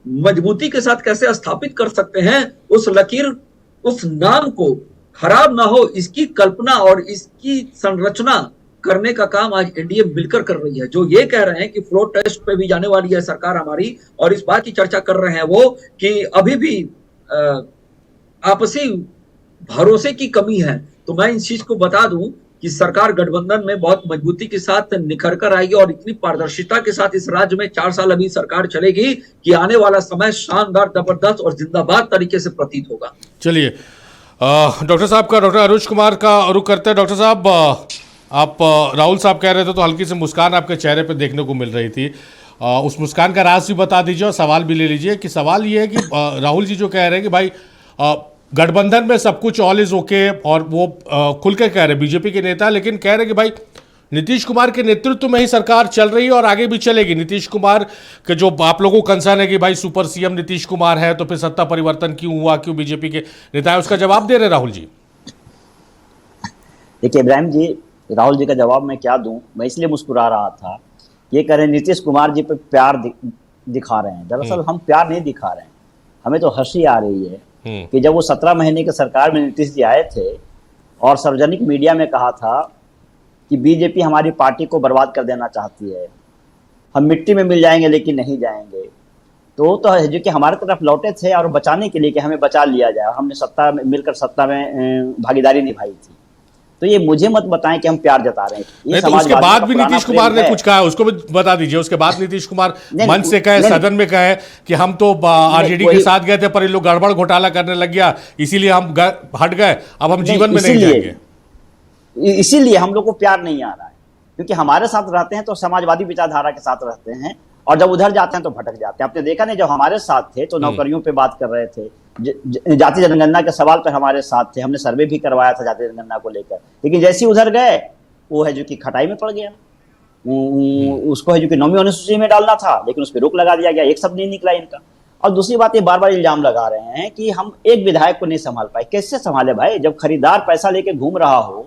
मजबूती के साथ कैसे स्थापित कर सकते हैं, उस लकीर, उस नाम को खराब ना हो, इसकी कल्पना और इसकी संरचना करने का काम आज एनडीए मिलकर कर रही है। जो ये कह रहे हैं कि फ्लोर टेस्ट पे भी जाने वाली है सरकार हमारी, और इस बात की चर्चा कर रहे हैं वो कि अभी भी आपसी भरोसे की कमी है, तो मैं इस चीज को बता दूं कि सरकार गठबंधन में बहुत मजबूती के साथ निखर कर आएगी, और इतनी पारदर्शिता के साथ इस राज्य में 4 साल अभी सरकार चलेगी कि आने वाला समय शानदार, जबरदस्त और जिंदाबाद तरीके से प्रतीत होगा। चलिए, डॉक्टर साहब का, डॉक्टर अनुज कुमार का रुख करते हैं। डॉक्टर साहब, आप राहुल साहब कह रहे थे तो हल्की सी मुस्कान आपके चेहरे पे देखने को मिल रही थी, उस मुस्कान का राज भी बता दीजिए और सवाल भी ले लीजिए। कि सवाल ये है कि राहुल जी जो कह रहे हैं कि भाई गठबंधन में सब कुछ ऑल इज ओके, और वो खुल के कह रहे हैं बीजेपी के नेता, लेकिन कह रहे हैं कि भाई नीतीश कुमार के नेतृत्व में ही सरकार चल रही है और आगे भी चलेगी। नीतीश कुमार के जो आप लोगों को कंसर्न है कि भाई सुपर सीएम नीतीश कुमार है तो फिर सत्ता परिवर्तन क्यों हुआ, क्यों बीजेपी के नेता है, उसका जवाब दे रहे राहुल जी। देखिए इब्राहिम जी, राहुल जी का जवाब मैं क्या दूं, मैं इसलिए मुस्कुरा रहा था। ये कह रहे हैं नीतीश कुमार जी पे प्यार दिखा रहे हैं। दरअसल हम प्यार नहीं दिखा रहे हैं, हमें तो हंसी आ रही है कि जब वो 17 महीने की सरकार में नीतीश जी आए थे और सार्वजनिक मीडिया में कहा था कि बीजेपी हमारी पार्टी को बर्बाद कर देना चाहती है, हम मिट्टी में मिल जाएंगे लेकिन नहीं जाएंगे, तो जो कि हमारे तरफ लौटे थे और बचाने के लिए कि हमें बचा लिया जाए, हमने सत्ता में मिलकर सत्ता में भागीदारी निभाई थी। तो ये मुझे मत बताएं कि हम प्यार जता रहे हैं। नहीं, तो उसके बाद भी नीतीश कुमार ने कुछ कहा, उसको भी बता दीजिए। उसके बाद नीतीश कुमार मंच से कहे, सदन में कहे कि हम तो आरजेडी के साथ गए थे पर ये लोग गड़बड़ घोटाला करने लग गया, इसीलिए हम हट गए, अब हम जीवन में नहीं जाएंगे। इसीलिए हम लोग को प्यार नहीं आ रहा है, क्योंकि हमारे साथ रहते हैं तो समाजवादी विचारधारा के साथ रहते हैं और जब उधर जाते हैं तो भटक जाते हैं। आपने देखा नहीं, जब हमारे साथ थे तो नौकरियों पे बात कर रहे थे, जाति जनगणना के सवाल पर हमारे साथ थे, हमने सर्वे भी करवाया था जाति जनगणना को लेकर, लेकिन जैसे ही उधर गए वो है जो कि खटाई में पड़ गया। उसको है जो कि 9वीं अनुसूची में डालना था लेकिन उस पर रोक लगा दिया गया, एक शब्द नहीं निकला इनका। और दूसरी बात, ये बार बार इल्जाम लगा रहे हैं कि हम एक विधायक को नहीं संभाल पाए। कैसे संभाले भाई? जब खरीदार पैसा लेके घूम रहा हो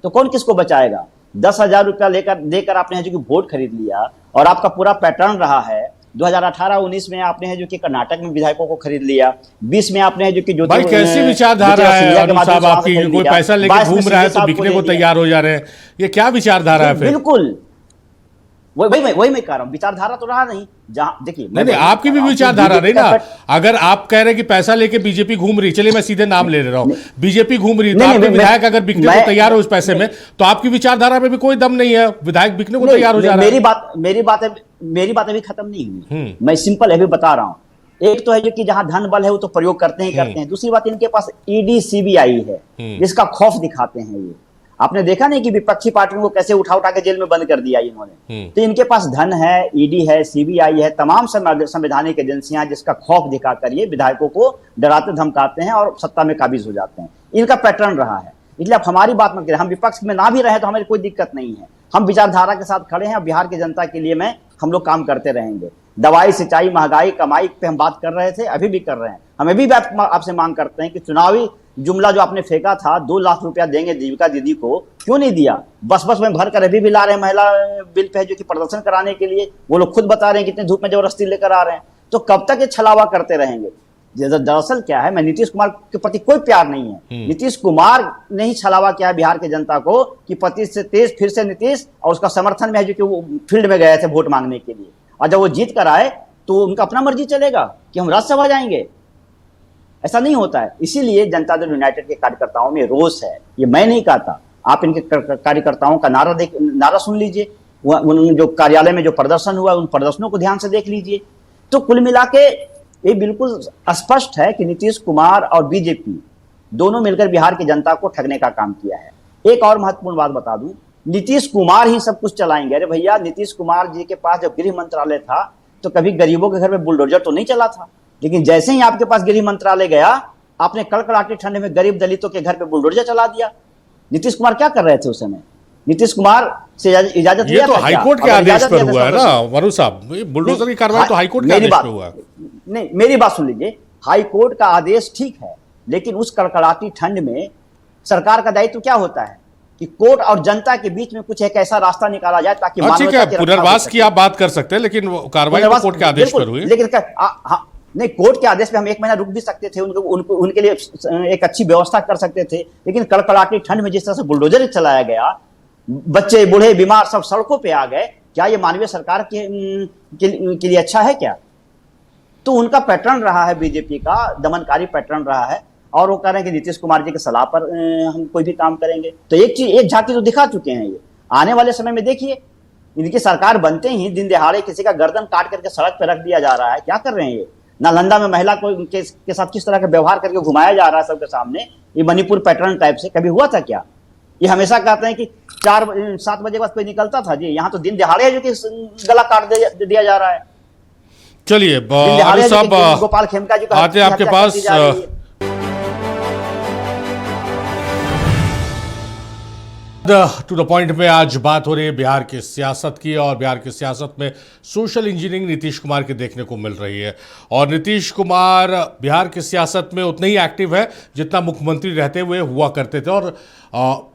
तो कौन किसको बचाएगा? 10,000 रुपया देकर आपने जो कि वोट खरीद लिया और आपका पूरा पैटर्न रहा है। 2018-19 में आपने है जो कि कर्नाटक में विधायकों को खरीद लिया, 20 में आपने है जो कि भाई कैसी विचारधारा है साहब आपकी? कोई पैसा लेके घूम रहा है तो बिकने को तैयार हो जा रहे हैं, ये क्या विचारधारा है? बिल्कुल वही मैं कह रहा हूँ, विचारधारा तो रहा नहीं। जहां देखिए नहीं, आपकी भी विचारधारा नहीं ना। अगर आप कह रहे हैं कि पैसा लेके बीजेपी घूम रही, चलिए मैं सीधे नाम ले रहा हूँ, बीजेपी घूम रही, तो आपके विधायक अगर बिकने को तैयार हो उस पैसे में, तो आपकी विचारधारा में भी कोई दम नहीं है, विधायक बिकने को तैयार हो जा रहा है। मेरी बात अभी खत्म नहीं हुई, मैं सिंपल अभी बता रहा हूँ। एक तो है जो कि जहां धन बल है वो तो प्रयोग करते ही करते हैं, दूसरी बात इनके पास ईडी सीबीआई है जिसका खौफ दिखाते हैं। ये आपने देखा नहीं कि विपक्षी पार्टियों को कैसे उठा के जेल में बंद कर दिया इन्होंने? तो इनके पास धन है, ईडी है, सीबीआई है, तमाम संवैधानिक एजेंसियां जिसका खौफ दिखाकर ये विधायकों को डराते धमकाते हैं और सत्ता में काबिज हो जाते हैं। इनका पैटर्न रहा है। इसलिए आप हमारी बात मत करें, हम विपक्ष में ना भी रहे तो हमें कोई दिक्कत नहीं है, हम विचारधारा के साथ खड़े हैं और बिहार की जनता के लिए हम लोग काम करते रहेंगे। दवाई, सिंचाई, महंगाई, कमाई पे हम बात कर रहे थे, अभी भी कर रहे हैं। हम अभी भी आपसे मांग करते हैं कि चुनावी जुमला जो आपने फेंका था 2 लाख रुपया देंगे जीविका दीदी को, क्यों नहीं दिया? बस में भर कर अभी भी ला रहे हैं महिला बिल पे जो कि प्रदर्शन कराने के लिए। वो लोग खुद बता रहे हैं कितने धूप में जबरदस्ती लेकर आ रहे हैं। तो कब तक ये छलावा करते रहेंगे? दरअसल क्या है, मैं नीतीश कुमार के प्रति कोई प्यार नहीं है। नीतीश कुमार ने ही छलावा किया है बिहार की जनता को कि 25 से 23 फिर से नीतीश, और उसका समर्थन में है जो कि वो फील्ड में गए थे वोट मांगने के लिए, और जब वो जीत कर आए तो उनका अपना मर्जी चलेगा कि हम राज्यसभा जाएंगे। ऐसा नहीं होता है। इसीलिए जनता दल यूनाइटेड के कार्यकर्ताओं में रोष है। ये मैं नहीं कहता, आप इनके कार्यकर्ताओं का नारा सुन लीजिए, उन जो कार्यालय में जो प्रदर्शन हुआ उन प्रदर्शनों को ध्यान से देख लीजिए। तो कुल मिला के ये बिल्कुल स्पष्ट है कि नीतीश कुमार और बीजेपी दोनों मिलकर बिहार की जनता को ठगने का काम किया है। एक और महत्वपूर्ण बात बता दूं, नीतीश कुमार ही सब कुछ चलाएंगे। अरे भैया, नीतीश कुमार जी के पास जब गृह मंत्रालय था तो कभी गरीबों के घर में बुलडोजर तो नहीं चला था, लेकिन जैसे ही आपके पास गृह मंत्रालय गया, आपने कड़कड़ाती ठंड में गरीब दलितों के घर पे बुलडोजर चला दिया। नीतीश कुमार क्या कर रहे थे उस समय? नीतीश कुमार से इजाजत लिया तो हाईकोर्ट के आदेश पर हुआ है ना वरुण साहब, बुलडोजर की कार्रवाई तो हाईकोर्ट के आदेश पर हुआ। नहीं, मेरी बात सुन लीजिए, हाईकोर्ट का आदेश ठीक है, लेकिन उस कड़कड़ाती ठंड में सरकार का दायित्व क्या होता है कि कोर्ट और जनता के बीच में कुछ एक ऐसा रास्ता निकाला जाए ताकि पुनर्वास की आप बात कर सकते हैं, लेकिन कार्रवाई कोर्ट के आदेश पर हुई। लेकिन नहीं, कोर्ट के आदेश पे हम 1 महीना रुक भी सकते थे, उनके लिए एक अच्छी व्यवस्था कर सकते थे, लेकिन कड़कड़ाती ठंड में जिस तरह से बुलडोजर चलाया गया, बच्चे बूढ़े बीमार सब सड़कों पे आ गए, क्या ये मानवीय सरकार के लिए अच्छा है क्या? तो उनका पैटर्न रहा है, बीजेपी का दमनकारी पैटर्न रहा है, और वो कह रहे हैं कि नीतीश कुमार जी की सलाह पर हम कोई भी काम करेंगे। तो एक झांकी तो दिखा चुके हैं। ये आने वाले समय में देखिए, इनकी सरकार बनते ही दिन दिहाड़े किसी का गर्दन काट करके सड़क पर रख दिया जा रहा है। क्या कर रहे हैं ये? नालंदा में महिला को के साथ किस तरह का व्यवहार करके घुमाया जा रहा है सबके सामने, ये मणिपुर पैटर्न टाइप से कभी हुआ था क्या? ये हमेशा कहते हैं कि 7 बजे के बाद कोई निकलता था जी, यहाँ तो दिन दिहाड़े है जो कि गला काट दिया जा रहा है। चलिए साहब, गोपाल खेमका जी आते हैं आपके पास। टू द पॉइंट में आज बात हो रही है बिहार की सियासत की, और बिहार की सियासत में सोशल इंजीनियरिंग नीतीश कुमार की देखने को मिल रही है। और नीतीश कुमार बिहार की सियासत में उतने ही एक्टिव है जितना मुख्यमंत्री रहते हुए हुआ करते थे, और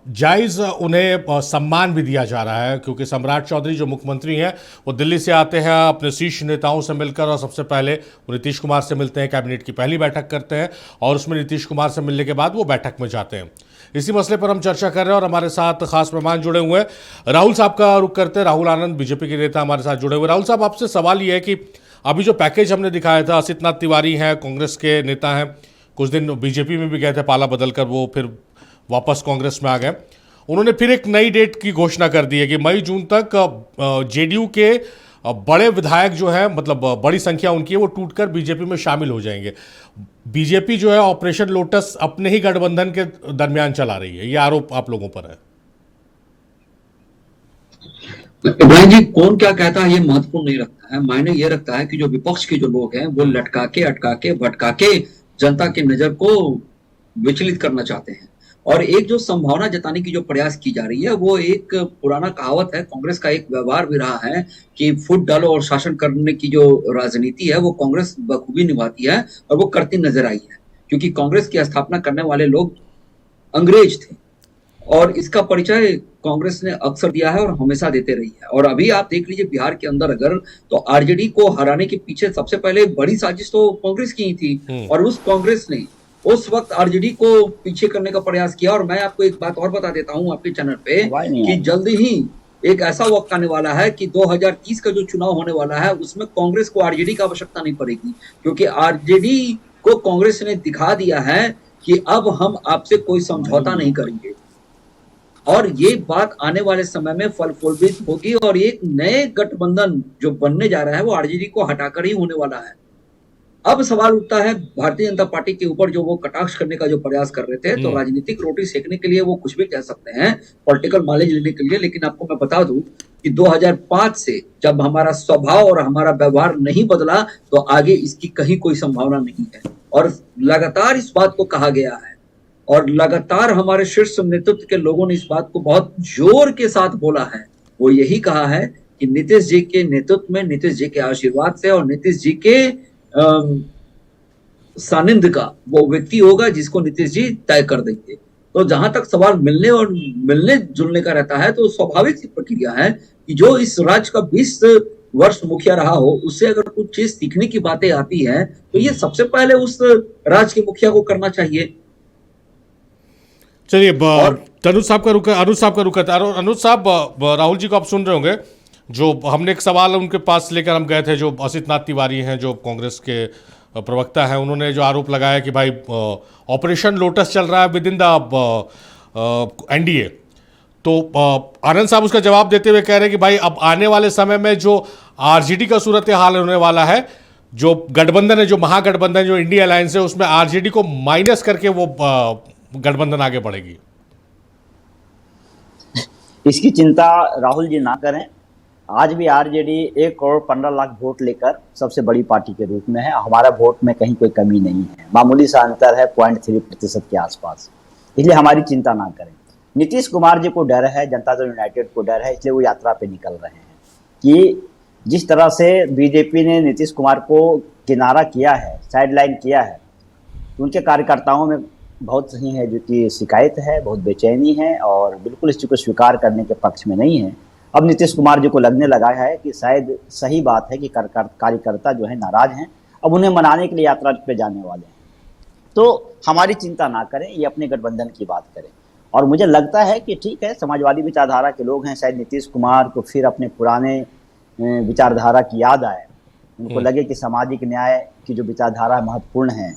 जायज़ उन्हें सम्मान भी दिया जा रहा है, क्योंकि सम्राट चौधरी जो मुख्यमंत्री हैं वो दिल्ली से आते हैं अपने शीर्ष नेताओं से मिलकर, और सबसे पहले वो नीतीश कुमार से मिलते हैं, कैबिनेट की पहली बैठक करते हैं, और उसमें नीतीश कुमार से मिलने के बाद वो बैठक में जाते हैं। इसी मसले पर हम चर्चा कर रहे हैं और हमारे साथ खास मेहमान जुड़े हुए हैं। राहुल साहब का रुख करते हैं। राहुल आनंद बीजेपी के नेता हमारे साथ जुड़े हुए। राहुल साहब, आपसे सवाल ये है कि अभी जो पैकेज हमने दिखाया था, असितनाथ तिवारी हैं, कांग्रेस के नेता हैं, कुछ दिन बीजेपी में भी गए थे, पाला बदल कर वो फिर वापस कांग्रेस में आ गए। उन्होंने फिर एक नई डेट की घोषणा कर दी है कि मई जून तक जेडीयू के बड़े विधायक जो है, मतलब बड़ी संख्या उनकी है, वो टूटकर बीजेपी में शामिल हो जाएंगे। बीजेपी जो है ऑपरेशन लोटस अपने ही गठबंधन के दरमियान चला रही है, ये आरोप आप लोगों पर है। इब्राहिम जी, कौन क्या कहता है ये महत्वपूर्ण नहीं रखता है, मायने ये रखता है कि जो विपक्ष के जो लोग हैं वो लटका के, अटका के, भटका के जनता की नजर को विचलित करना चाहते हैं। और एक जो संभावना जताने की जो प्रयास की जा रही है वो एक पुराना कहावत है, कांग्रेस का एक व्यवहार भी रहा है कि फुट डालो और शासन करने की जो राजनीति है वो कांग्रेस बखूबी निभाती है और वो करती नजर आई है, क्योंकि कांग्रेस की स्थापना करने वाले लोग अंग्रेज थे और इसका परिचय कांग्रेस ने अक्सर दिया है और हमेशा देते रही है। और अभी आप देख लीजिए बिहार के अंदर अगर तो आरजेडी को हराने के पीछे सबसे पहले बड़ी साजिश तो कांग्रेस की ही थी, और उस कांग्रेस ने उस वक्त आरजेडी को पीछे करने का प्रयास किया। और मैं आपको एक बात और बता देता हूं आपके चैनल पे कि जल्दी ही एक ऐसा वक्त आने वाला है कि 2030 का जो चुनाव होने वाला है उसमें कांग्रेस को आरजेडी की आवश्यकता नहीं पड़ेगी, क्योंकि आरजेडी को कांग्रेस ने दिखा दिया है कि अब हम आपसे कोई समझौता नहीं करेंगे। और ये बात आने वाले समय में फल फूलवित होगी और एक नए गठबंधन जो बनने जा रहा है वो आरजेडी को हटाकर ही होने वाला है। अब सवाल उठता है भारतीय जनता पार्टी के ऊपर जो वो कटाक्ष करने का जो प्रयास कर रहे थे, तो राजनीतिक रोटी सेकने के लिए वो कुछ भी कह सकते हैं, पॉलिटिकल माइलेज लेने के लिए। लेकिन आपको मैं बता दूं कि 2005 से जब हमारा स्वभाव और हमारा व्यवहार नहीं बदला तो आगे इसकी कहीं कोई संभावना नहीं है। और लगातार इस बात को कहा गया है और लगातार हमारे शीर्ष नेतृत्व के लोगों ने इस बात को बहुत जोर के साथ बोला है। वो यही कहा है कि नीतीश जी के नेतृत्व में, नीतीश जी के आशीर्वाद से और नीतीश जी के सानिध्य का वो व्यक्ति होगा जिसको नीतीश जी तय कर देंगे। तो जहां तक सवाल मिलने जुलने का रहता है, तो स्वाभाविक सी प्रक्रिया है कि जो इस राज्य का 20 वर्ष मुखिया रहा हो उससे अगर कुछ चीज सीखने की बातें आती हैं तो ये सबसे पहले उस राज्य के मुखिया को करना चाहिए। चलिए, अनुज साहब का रुक है। अनुज साहब, राहुल जी को आप सुन रहे होंगे, जो हमने एक सवाल उनके पास लेकर हम गए थे, जो असितनाथ तिवारी हैं, जो कांग्रेस के प्रवक्ता हैं, उन्होंने जो आरोप लगाया कि भाई ऑपरेशन लोटस चल रहा है विद इन द एनडीए, तो आनंद साहब उसका जवाब देते हुए कह रहे हैं कि भाई अब आने वाले समय में जो आरजेडी का सूरत हाल होने वाला है, जो गठबंधन है, जो महागठबंधन, जो इंडिया अलायंस है, उसमें आरजेडी को माइनस करके वो गठबंधन आगे बढ़ेगी। इसकी चिंता राहुल जी ना करें। आज भी आरजेडी 1 करोड़ 15 लाख वोट लेकर सबसे बड़ी पार्टी के रूप में है। हमारा वोट में कहीं कोई कमी नहीं है, मामूली सा अंतर है 0.3% के आसपास, इसलिए हमारी चिंता ना करें। नीतीश कुमार जी को डर है, जनता दल यूनाइटेड को डर है, इसलिए वो यात्रा पे निकल रहे हैं कि जिस तरह से बीजेपी ने नीतीश कुमार को किनारा किया है, साइडलाइन किया है, उनके कार्यकर्ताओं में बहुत सही है जो कि शिकायत है, बहुत बेचैनी है और बिल्कुल इस चीज़ को स्वीकार करने के पक्ष में नहीं है। अब नीतीश कुमार जी को लगने लगा है कि शायद सही बात है कि कार्यकर्ता जो है नाराज हैं, अब उन्हें मनाने के लिए यात्रा पे जाने वाले हैं। तो हमारी चिंता ना करें, ये अपने गठबंधन की बात करें। और मुझे लगता है कि ठीक है, समाजवादी विचारधारा के लोग हैं, शायद नीतीश कुमार को फिर अपने पुराने विचारधारा की याद आए, उनको लगे कि सामाजिक न्याय की जो विचारधारा महत्वपूर्ण है,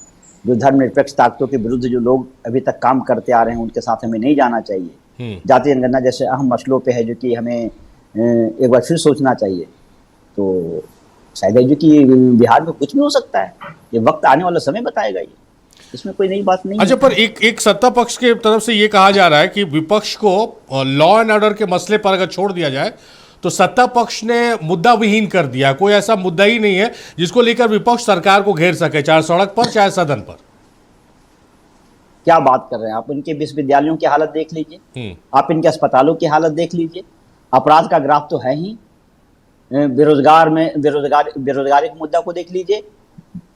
जो धर्मनिरपेक्ष ताकतों के विरुद्ध जो लोग अभी तक काम करते आ रहे हैं उनके साथ हमें नहीं जाना चाहिए। जातीय जनगणना जैसे अहम मसलों पे है जो कि हमें एक बार फिर सोचना चाहिए। तो शायद है जो कि बिहार में कुछ भी हो सकता है, ये वक्त आने वाला समय बताएगा। ये इसमें कोई नई बात नहीं अच्छा, है। पर एक सत्ता पक्ष के तरफ से ये कहा जा रहा है कि विपक्ष को लॉ एंड ऑर्डर के मसले पर अगर छोड़ दिया जाए तो सत्ता पक्ष ने मुद्दा विहीन कर दिया, कोई ऐसा मुद्दा ही नहीं है जिसको लेकर विपक्ष सरकार को घेर सके, चाहे सड़क पर चाहे सदन पर। क्या बात कर रहे हैं आप? इनके विश्वविद्यालयों की हालत देख लीजिए, आप इनके अस्पतालों की हालत देख लीजिए, अपराध का ग्राफ तो है ही, बेरोजगारी के मुद्दा को देख लीजिए,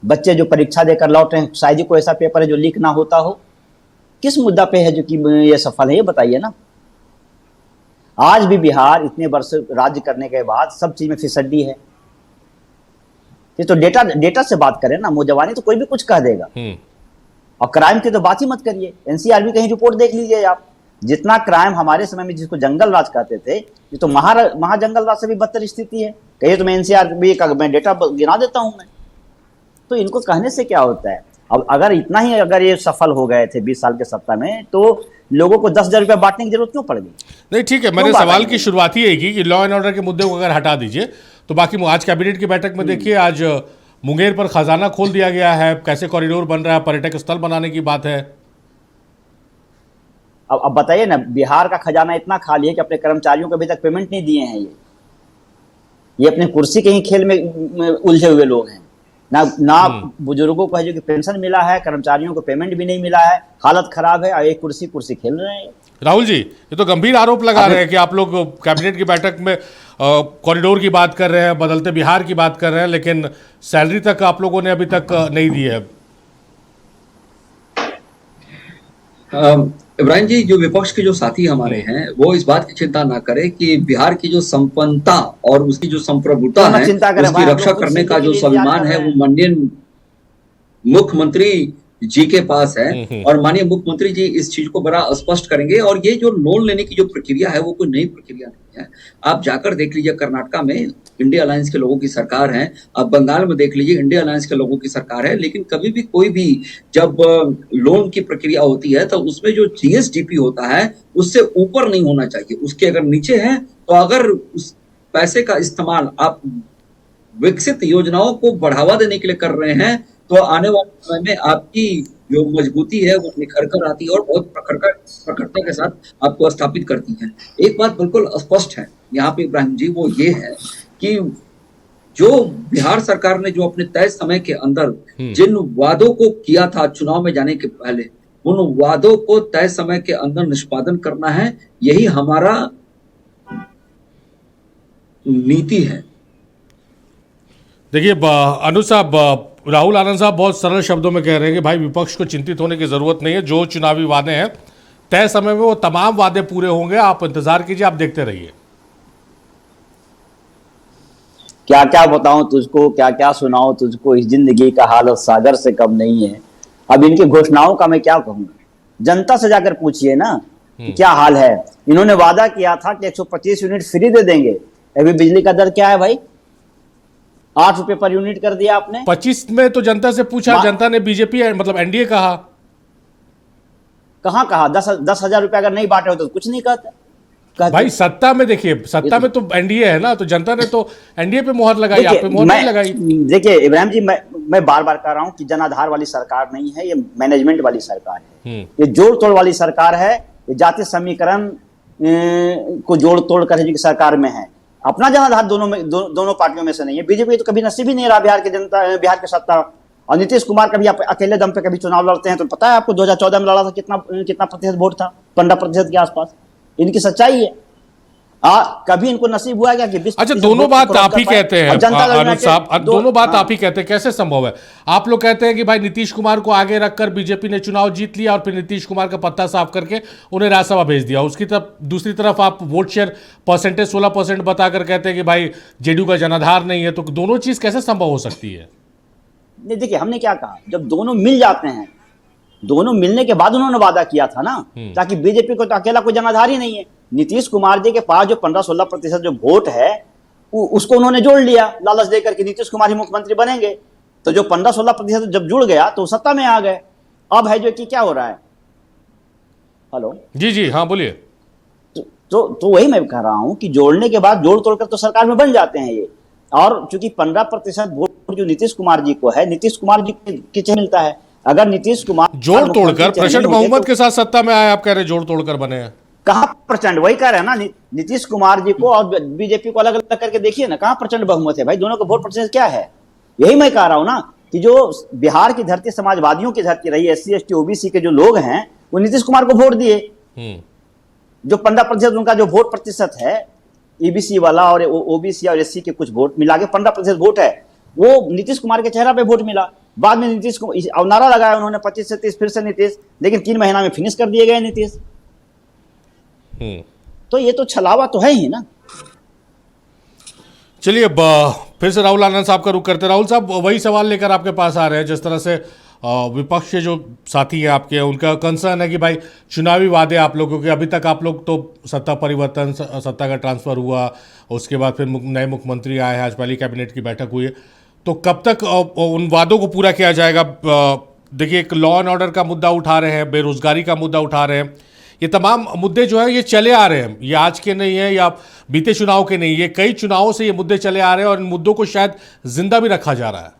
बच्चे जो परीक्षा देकर लौटे हैं, शायद ही कोई ऐसा पेपर है जो लीक ना होता हो। किस मुद्दा पे है जो कि ये सफल है, ये बताइए ना। आज भी बिहार इतने वर्ष राज्य करने के बाद सब चीज में फिसड्डी है। ये तो डेटा से बात करें ना, मुजवानी तो कोई भी कुछ कह देगा। और क्राइम की तो बात ही मत करिए, एनसीआर कहीं रिपोर्ट देख लीजिए आप, जितना क्राइम हमारे समय में जिसको जंगल राज कहते थे, ये तो महाजंगल राज से भी बदतर स्थिति है। कहिए तो मैं एनसीआरबी का मैं डेटा गिना देता हूं मैं। तो इनको कहने से क्या होता है? अब अगर इतना ही अगर ये सफल हो गए थे 20 साल के सत्ता में, तो लोगों को 10,000 रुपया बांटने की जरूरत क्यों पड़ गई? नहीं, ठीक है, मैंने सवाल की शुरुआत ही यही की कि लॉ एंड ऑर्डर के मुद्दे को अगर हटा दीजिए तो बाकी आज कैबिनेट की बैठक में देखिए, आज मुंगेर पर खजाना खोल दिया गया है, कैसे कॉरिडोर बन रहा है, पर्यटक स्थल बनाने की बात है। अब बताइए ना, बिहार का खजाना इतना खाली है कि अपने कर्मचारियों को अभी तक पेमेंट नहीं दिए हैं। ये अपने कुर्सी के ही खेल में उलझे हुए लोग हैं। ना बुजुर्गों को है जो कि पेंशन मिला है, कर्मचारियों को पेमेंट भी नहीं मिला है, हालत खराब है, और एक कुर्सी खेल रहे हैं। राहुल जी, ये तो गंभीर आरोप लगा रहे हैं कि आप लोग कैबिनेट की बैठक में कॉरिडोर की बात कर रहे हैं, बदलते बिहार की बात कर रहे हैं, लेकिन सैलरी तक आप लोगों ने अभी तक नहीं दी है। इब्राहिम जी, जो विपक्ष के जो साथी हमारे हैं वो इस बात की चिंता ना करें कि बिहार की जो संपन्नता और उसकी जो संप्रभुता है उसकी रक्षा करने का जो स्वाभिमान है वो माननीय मुख्यमंत्री जी के पास है, और माननीय मुख्यमंत्री जी इस चीज को बड़ा स्पष्ट करेंगे। और ये जो लोन लेने की जो प्रक्रिया है वो कोई नई प्रक्रिया नहीं है। आप जाकर देख लीजिए, कर्नाटका में इंडिया अलायंस के लोगों की सरकार है, अब बंगाल में देख लीजिए इंडिया अलायंस के लोगों की सरकार है, लेकिन कभी भी कोई भी जब लोन की प्रक्रिया होती है तो उसमें जो जीएसडीपी होता है उससे ऊपर नहीं होना चाहिए, उसके अगर नीचे है तो अगर उस पैसे का इस्तेमाल आप विकसित योजनाओं को बढ़ावा देने के लिए कर रहे हैं तो आने वाले समय में आपकी जो मजबूती है वो निखर कर आती है और बहुत प्रखरता के साथ आपको स्थापित करती है। एक बात बिल्कुल स्पष्ट है यहाँ पे इब्राहिम जी, वो ये है कि जो बिहार सरकार ने जो अपने तय समय के अंदर जिन वादों को किया था चुनाव में जाने के पहले, उन वादों को तय समय के अंदर निष्पादन करना है, यही हमारा नीति है। देखिए अनु साहब, राहुल आनंद साहब बहुत सरल शब्दों में कह रहे हैं कि भाई विपक्ष को चिंतित होने की जरूरत नहीं है, जो चुनावी वादे हैं तय समय में वो तमाम वादे पूरे होंगे, आप इंतजार कीजिए, आप देखते रहिए। क्या क्या बताऊं तुझको, क्या क्या सुनाऊं तुझको, इस जिंदगी का हालत सागर से कम नहीं है। अब इनकी घोषणाओं का मैं क्या कहूंगा, जनता से जाकर पूछिए ना कि क्या हाल है। इन्होंने वादा किया था कि 125 यूनिट फ्री दे देंगे, अभी बिजली का दर क्या है भाई, 8 रुपए पर यूनिट कर दिया आपने। 25 में तो जनता से पूछा, जनता ने बीजेपी मतलब एनडीए कहा। कहा 10,000 रुपए अगर नहीं बांटे हो तो कुछ नहीं कहते भाई। सत्ता में देखिए, सत्ता में तो एनडीए है ना, तो जनता ने तो एनडीए पे मोहर लगाई, आप पे मोहर नहीं लगाई। देखिए इब्राहिम जी, मैं बार बार कह रहा हूं कि जनाधार वाली सरकार नहीं है, ये मैनेजमेंट वाली सरकार है, ये जोड़ तोड़ वाली सरकार है, ये जातीय समीकरण को जोड़ तोड़ कर की सरकार में है। अपना जनाधार दोनों पार्टियों में से नहीं है। बीजेपी तो कभी नसीब ही नहीं रहा बिहार की सत्ता। और नीतीश कुमार कभी अकेले दम पे कभी चुनाव लड़ते हैं तो पता है आपको 2014 में लड़ा था कितना प्रतिशत वोट था, 15% के आसपास। इनकी सच्चाई है। कभी इनको नसीब हुआ क्या कि 20%? अच्छा, दोनों बात आप ही कहते हैं अनुज साहब, दोनों बात आप ही कहते हैं, कैसे संभव है? आप लोग कहते हैं कि भाई नीतीश कुमार को आगे रखकर बीजेपी ने चुनाव जीत लिया और फिर नीतीश कुमार का पत्ता साफ करके उन्हें राज्यसभा भेज दिया। उसकी तरफ दूसरी तरफ आप वोट शेयर परसेंटेज 16% बताकर कहते हैं कि भाई जेडीयू का जनाधार नहीं है। तो दोनों चीज कैसे संभव हो सकती है? नहीं, देखिए हमने क्या कहा, जब दोनों मिल जाते हैं, दोनों मिलने के बाद उन्होंने वादा किया था ना, ताकि बीजेपी को तो अकेला कोई जनाधार ही नहीं है। नीतीश कुमार जी के पास जो 15-16% जो वोट है उसको उन्होंने जोड़ लिया लालच देकर के नीतीश कुमार ही मुख्यमंत्री बनेंगे। तो जो 15-16% जब जुड़ गया तो सत्ता में आ गए। अब है जो कि क्या हो रहा है, हेलो जी हाँ बोलिए। तो वही मैं कह रहा हूं कि जोड़ने के बाद जोड़ तोड़कर तो सरकार में बन जाते हैं ये। और चूंकि 15% वोट जो नीतीश कुमार जी को है, नीतीश कुमार जी के मिलता है। अगर नीतीश कुमार जोड़ तोड़कर मुख्यमंत्री प्रचंड नहीं होते बहुमत तो के साथ सत्ता में आए, आप कह रहे जोड़ तोड़कर बने हैं। कहाँ प्रचंड, वही कह रहे हैं ना, नीतीश कुमार जी को और बीजेपी को अलग अलग करके देखिए ना, कहाँ प्रचंड बहुमत है भाई, दोनों का वोट प्रतिशत क्या है। यही मैं कह रहा हूं ना कि जो बिहार की धरती समाजवादियों की धरती रही, SC ST OBC के जो लोग हैं वो नीतीश कुमार को वोट दिए। जो 15% उनका जो वोट प्रतिशत है, EBC वाला और OBC और SC के कुछ वोट मिला के 15% वोट है, वो नीतीश कुमार के चेहरा पे वोट मिला। बाद में नीतीश को नारा लगाया उन्होंने 25 से 30 फिर से नीतीश, लेकिन 3 महीना में फिनिश कर दिए गए नीतीश। तो ये तो छलावा तो है ही ना। चलिए अब फिर से राहुल आनंद साहब का रुख करते। राहुल साहब, वही सवाल लेकर आपके पास आ रहे हैं, जिस तरह से विपक्ष के जो साथी हैं आपके, उनका कंसर्न है कि भाई चुनावी वादे आप लोग, क्योंकि अभी तक आप लोग तो सत्ता परिवर्तन, सत्ता का ट्रांसफर हुआ, उसके बाद फिर नए मुख्यमंत्री आए हैं, आज पहली कैबिनेट की बैठक हुई है, तो कब तक उन वादों को पूरा किया जाएगा? देखिए, एक लॉ एंड ऑर्डर का मुद्दा उठा रहे हैं, बेरोजगारी का मुद्दा उठा रहे हैं, ये तमाम मुद्दे जो है ये चले आ रहे हैं, ये आज के नहीं है या बीते चुनाव के नहीं, ये कई चुनावों से ये मुद्दे चले आ रहे हैं और इन मुद्दों को शायद जिंदा भी रखा जा रहा है।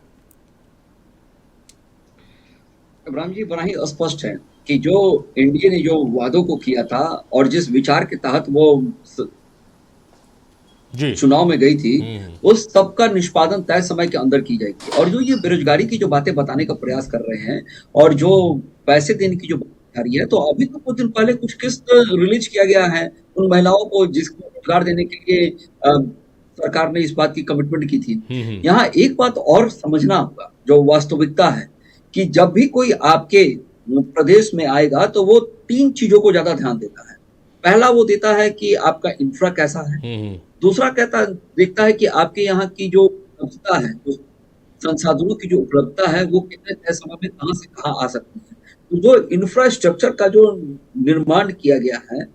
इब्राहिम जी, बड़ा ही स्पष्ट है कि जो एनडीए ने जो वादों को किया था और जिस विचार के तहत वो जी चुनाव में गई थी, उस सब का निष्पादन तय समय के अंदर की जाएगी। और जो ये बेरोजगारी की जो बातें बताने का प्रयास कर रहे हैं और जो पैसे देने की जो बात आ रही है, तो अभी तो कुछ दिन पहले कुछ किस्त रिलीज किया गया है उन महिलाओं को जिसको रोजगार देने के लिए सरकार ने इस बात की कमिटमेंट की थी। यहाँ एक बात और समझना होगा, जो वास्तविकता है कि जब भी कोई आपके प्रदेश में आएगा तो वो 3 चीजों को ज्यादा ध्यान देता है। पहला, वो देता है कि आपका इंफ्रा कैसा है। दूसरा देखता है कि आपके यहाँ की जो व्यवस्था है, जो संसाधनों की जो उपलब्धता है, वो कितने तय समय में कहाँ से कहाँ आ सकती है। तो जो इंफ्रास्ट्रक्चर का जो निर्माण किया गया है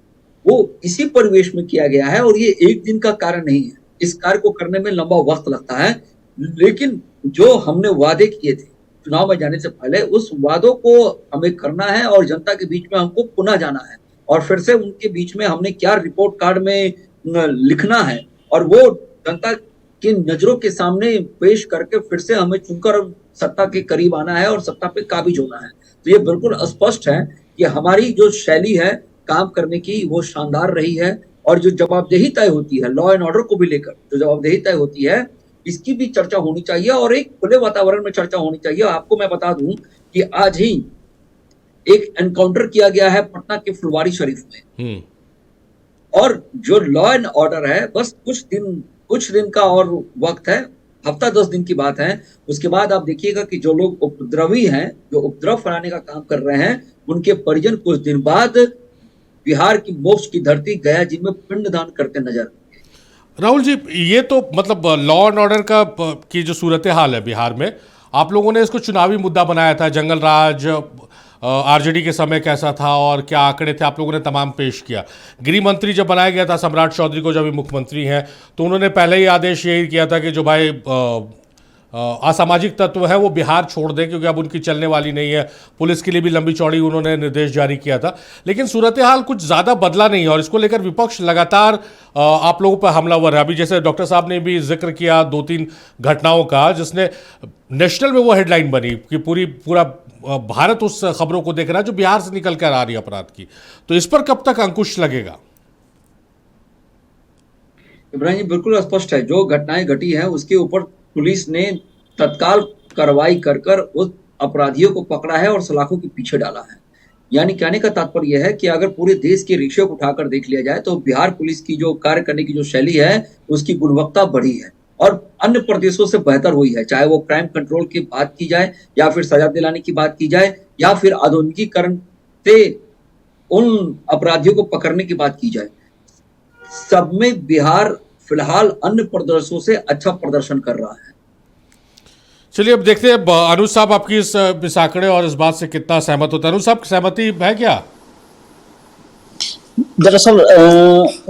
वो इसी परिवेश में किया गया है और ये एक दिन का कार्य नहीं है। इस कार्य को करने में लंबा वक्त लगता है, लेकिन जो हमने वादे किए थे चुनाव में जाने से पहले, उस वादों को हमें करना है और जनता के बीच में हमको पुनः जाना है और फिर से उनके बीच में हमने क्या रिपोर्ट कार्ड में लिखना है और वो जनता की नजरों के सामने पेश करके फिर से हमें चुनकर सत्ता के करीब आना है और सत्ता पे काबिज होना है। तो ये बिल्कुल स्पष्ट है कि हमारी जो शैली है काम करने की वो शानदार रही है और जो जवाबदेही तय होती है लॉ एंड ऑर्डर को भी लेकर, जो जवाबदेही तय होती है, इसकी भी चर्चा होनी चाहिए और एक खुले वातावरण में चर्चा होनी चाहिए। आपको मैं बता दूं कि आज ही एक एनकाउंटर किया गया है पटना के फुलवारी शरीफ में और जो लॉ एंड ऑर्डर है बस कुछ दिन का और वक्त है, हफ्ता 10 दिन की बात है। उसके बाद आप देखिएगा कि जो लोग उपद्रवी हैं, जो उपद्रव फैलाने का काम कर रहे हैं, उनके परिजन कुछ दिन बाद बिहार की मोक्ष की धरती गया जिनमें पिंडदान करते नजर। राहुल जी, ये तो मतलब लॉ एंड ऑर्डर का की जो सूरत हाल है बिहार में, आप लोगों ने इसको चुनावी मुद्दा बनाया था। जंगल राज आरजेडी के समय कैसा था और क्या आंकड़े थे, आप लोगों ने तमाम पेश किया। गृह मंत्री जब बनाया गया था सम्राट चौधरी को, जब भी मुख्यमंत्री हैं, तो उन्होंने पहले ही आदेश यही किया था कि जो भाई असामाजिक तत्व है वो बिहार छोड़ दें, क्योंकि अब उनकी चलने वाली नहीं है। पुलिस के लिए भी लंबी चौड़ी उन्होंने निर्देश जारी किया था, लेकिन सूरत हाल कुछ ज़्यादा बदला नहीं है और इसको लेकर विपक्ष लगातार आप लोगों पर हमलावर है। अभी जैसे डॉक्टर साहब ने भी जिक्र किया 2-3 घटनाओं का, जिसने नेशनल में वो हेडलाइन बनी कि पूरा भारत उस खबरों को देख रहा है जो बिहार से निकल कर आ रही है अपराध की। तो इस पर कब तक अंकुश लगेगा? इब्राहिम जी, बिल्कुल स्पष्ट है, जो घटनाएं घटी है उसके ऊपर पुलिस ने तत्काल कार्रवाई कर उस अपराधियों को पकड़ा है और सलाखों के पीछे डाला है। यानी कहने का तात्पर्य यह है कि अगर पूरे देश के रिक्शे को उठाकर देख लिया जाए तो बिहार पुलिस की जो कार्य करने की जो शैली है उसकी गुणवत्ता बढ़ी है और अन्य प्रदेशों से बेहतर हुई है। चाहे वो क्राइम कंट्रोल की बात की जाए या फिर सजा दिलाने की बात की जाए या फिर आधुनिकीकरण से उन अपराधियों को पकड़ने की बात की जाए, सब में बिहार फिलहाल अन्य प्रदेशों से अच्छा प्रदर्शन कर रहा है। चलिए अब देखते हैं अनुज साहब आपकी इस आंकड़े और इस बात से कितना सहमत होता है। अनुज साहब, सहमति है क्या? दरअसल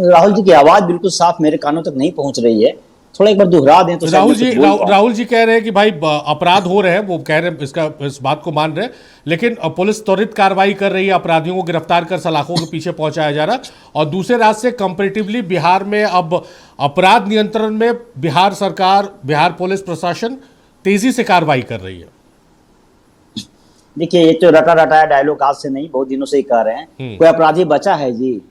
राहुल जी की आवाज बिल्कुल साफ मेरे कानों तक नहीं पहुंच रही है, थोड़ा एक बार दोहरा दें तो। राहुल जी कह रहे हैं कि भाई अपराध हो रहे हैं, वो कह रहे हैं इस बात को मान रहे हैं, लेकिन पुलिस त्वरित कार्रवाई कर रही है, अपराधियों को गिरफ्तार कर सलाखों के पीछे पहुंचाया जा रहा है और दूसरे राज्य से कंपैरेटिवली बिहार में अब अपराध नियंत्रण में बिहार सरकार, बिहार पुलिस प्रशासन तेजी से कार्रवाई कर रही है। देखिए, ये तो रटा रटाया डायलॉग आज से नहीं, बहुत दिनों से ही कह रहे हैं। कोई अपराधी बचा है जी?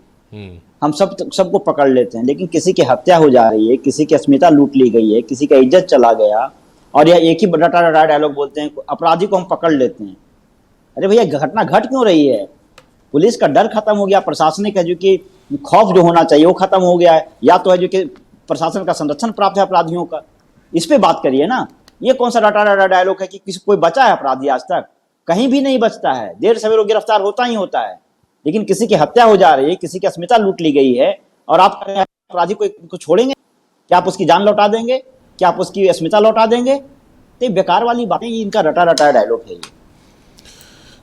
हम सबको पकड़ लेते हैं, लेकिन किसी की हत्या हो जा रही है, किसी की अस्मिता लूट ली गई है, किसी का इज्जत चला गया, और यह एक ही रटा रटाया डायलॉग बोलते हैं अपराधी को हम पकड़ लेते हैं। अरे भैया, घटना घट क्यों रही है? पुलिस का डर खत्म हो गया, प्रशासनिक है जो कि खौफ जो होना चाहिए वो खत्म हो गया है, या तो है जो कि प्रशासन का संरक्षण प्राप्त है अपराधियों का। इस पे बात करिए ना। ये कौन सा रटा रटा डायलॉग है कि किसी कोई बचा है अपराधी? आज तक कहीं भी नहीं बचता है, देर सवेर वो गिरफ्तार होता ही होता है। लेकिन किसी की हत्या हो जा रही है, किसी की अस्मिता लूट ली गई है, और आप अपराधी को छोड़ेंगे? क्या आप उसकी जान लौटा देंगे? क्या आप उसकी अस्मिता लौटा देंगे? तो बेकार वाली बातें, इनका रटा रटा डायलॉग है ये।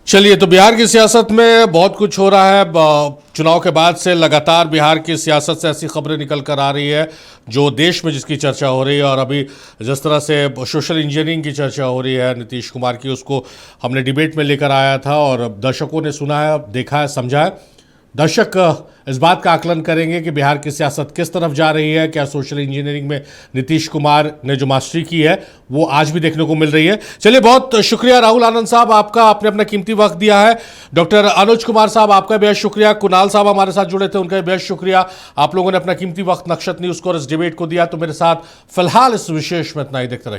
चलिए, तो बिहार की सियासत में बहुत कुछ हो रहा है। चुनाव के बाद से लगातार बिहार की सियासत से ऐसी खबरें निकल कर आ रही है जो देश में जिसकी चर्चा हो रही है, और अभी जिस तरह से सोशल इंजीनियरिंग की चर्चा हो रही है नीतीश कुमार की, उसको हमने डिबेट में लेकर आया था और दर्शकों ने सुना है, देखा है, समझा है। दर्शक इस बात का आकलन करेंगे कि बिहार की सियासत किस तरफ जा रही है। क्या सोशल इंजीनियरिंग में नीतीश कुमार ने जो मास्टरी की है वो आज भी देखने को मिल रही है। चलिए, बहुत शुक्रिया राहुल आनंद साहब, आपका, आपने अपना कीमती वक्त दिया है। डॉक्टर अनुज कुमार साहब, आपका बेहद शुक्रिया। कुणाल साहब हमारे साथ जुड़े थे, उनका बेहद शुक्रिया। आप लोगों ने अपना कीमती वक्त नक्षत्र न्यूज़ को और इस डिबेट को दिया। तो मेरे साथ फिलहाल इस विशेष में इतना ही। देखते रहिए।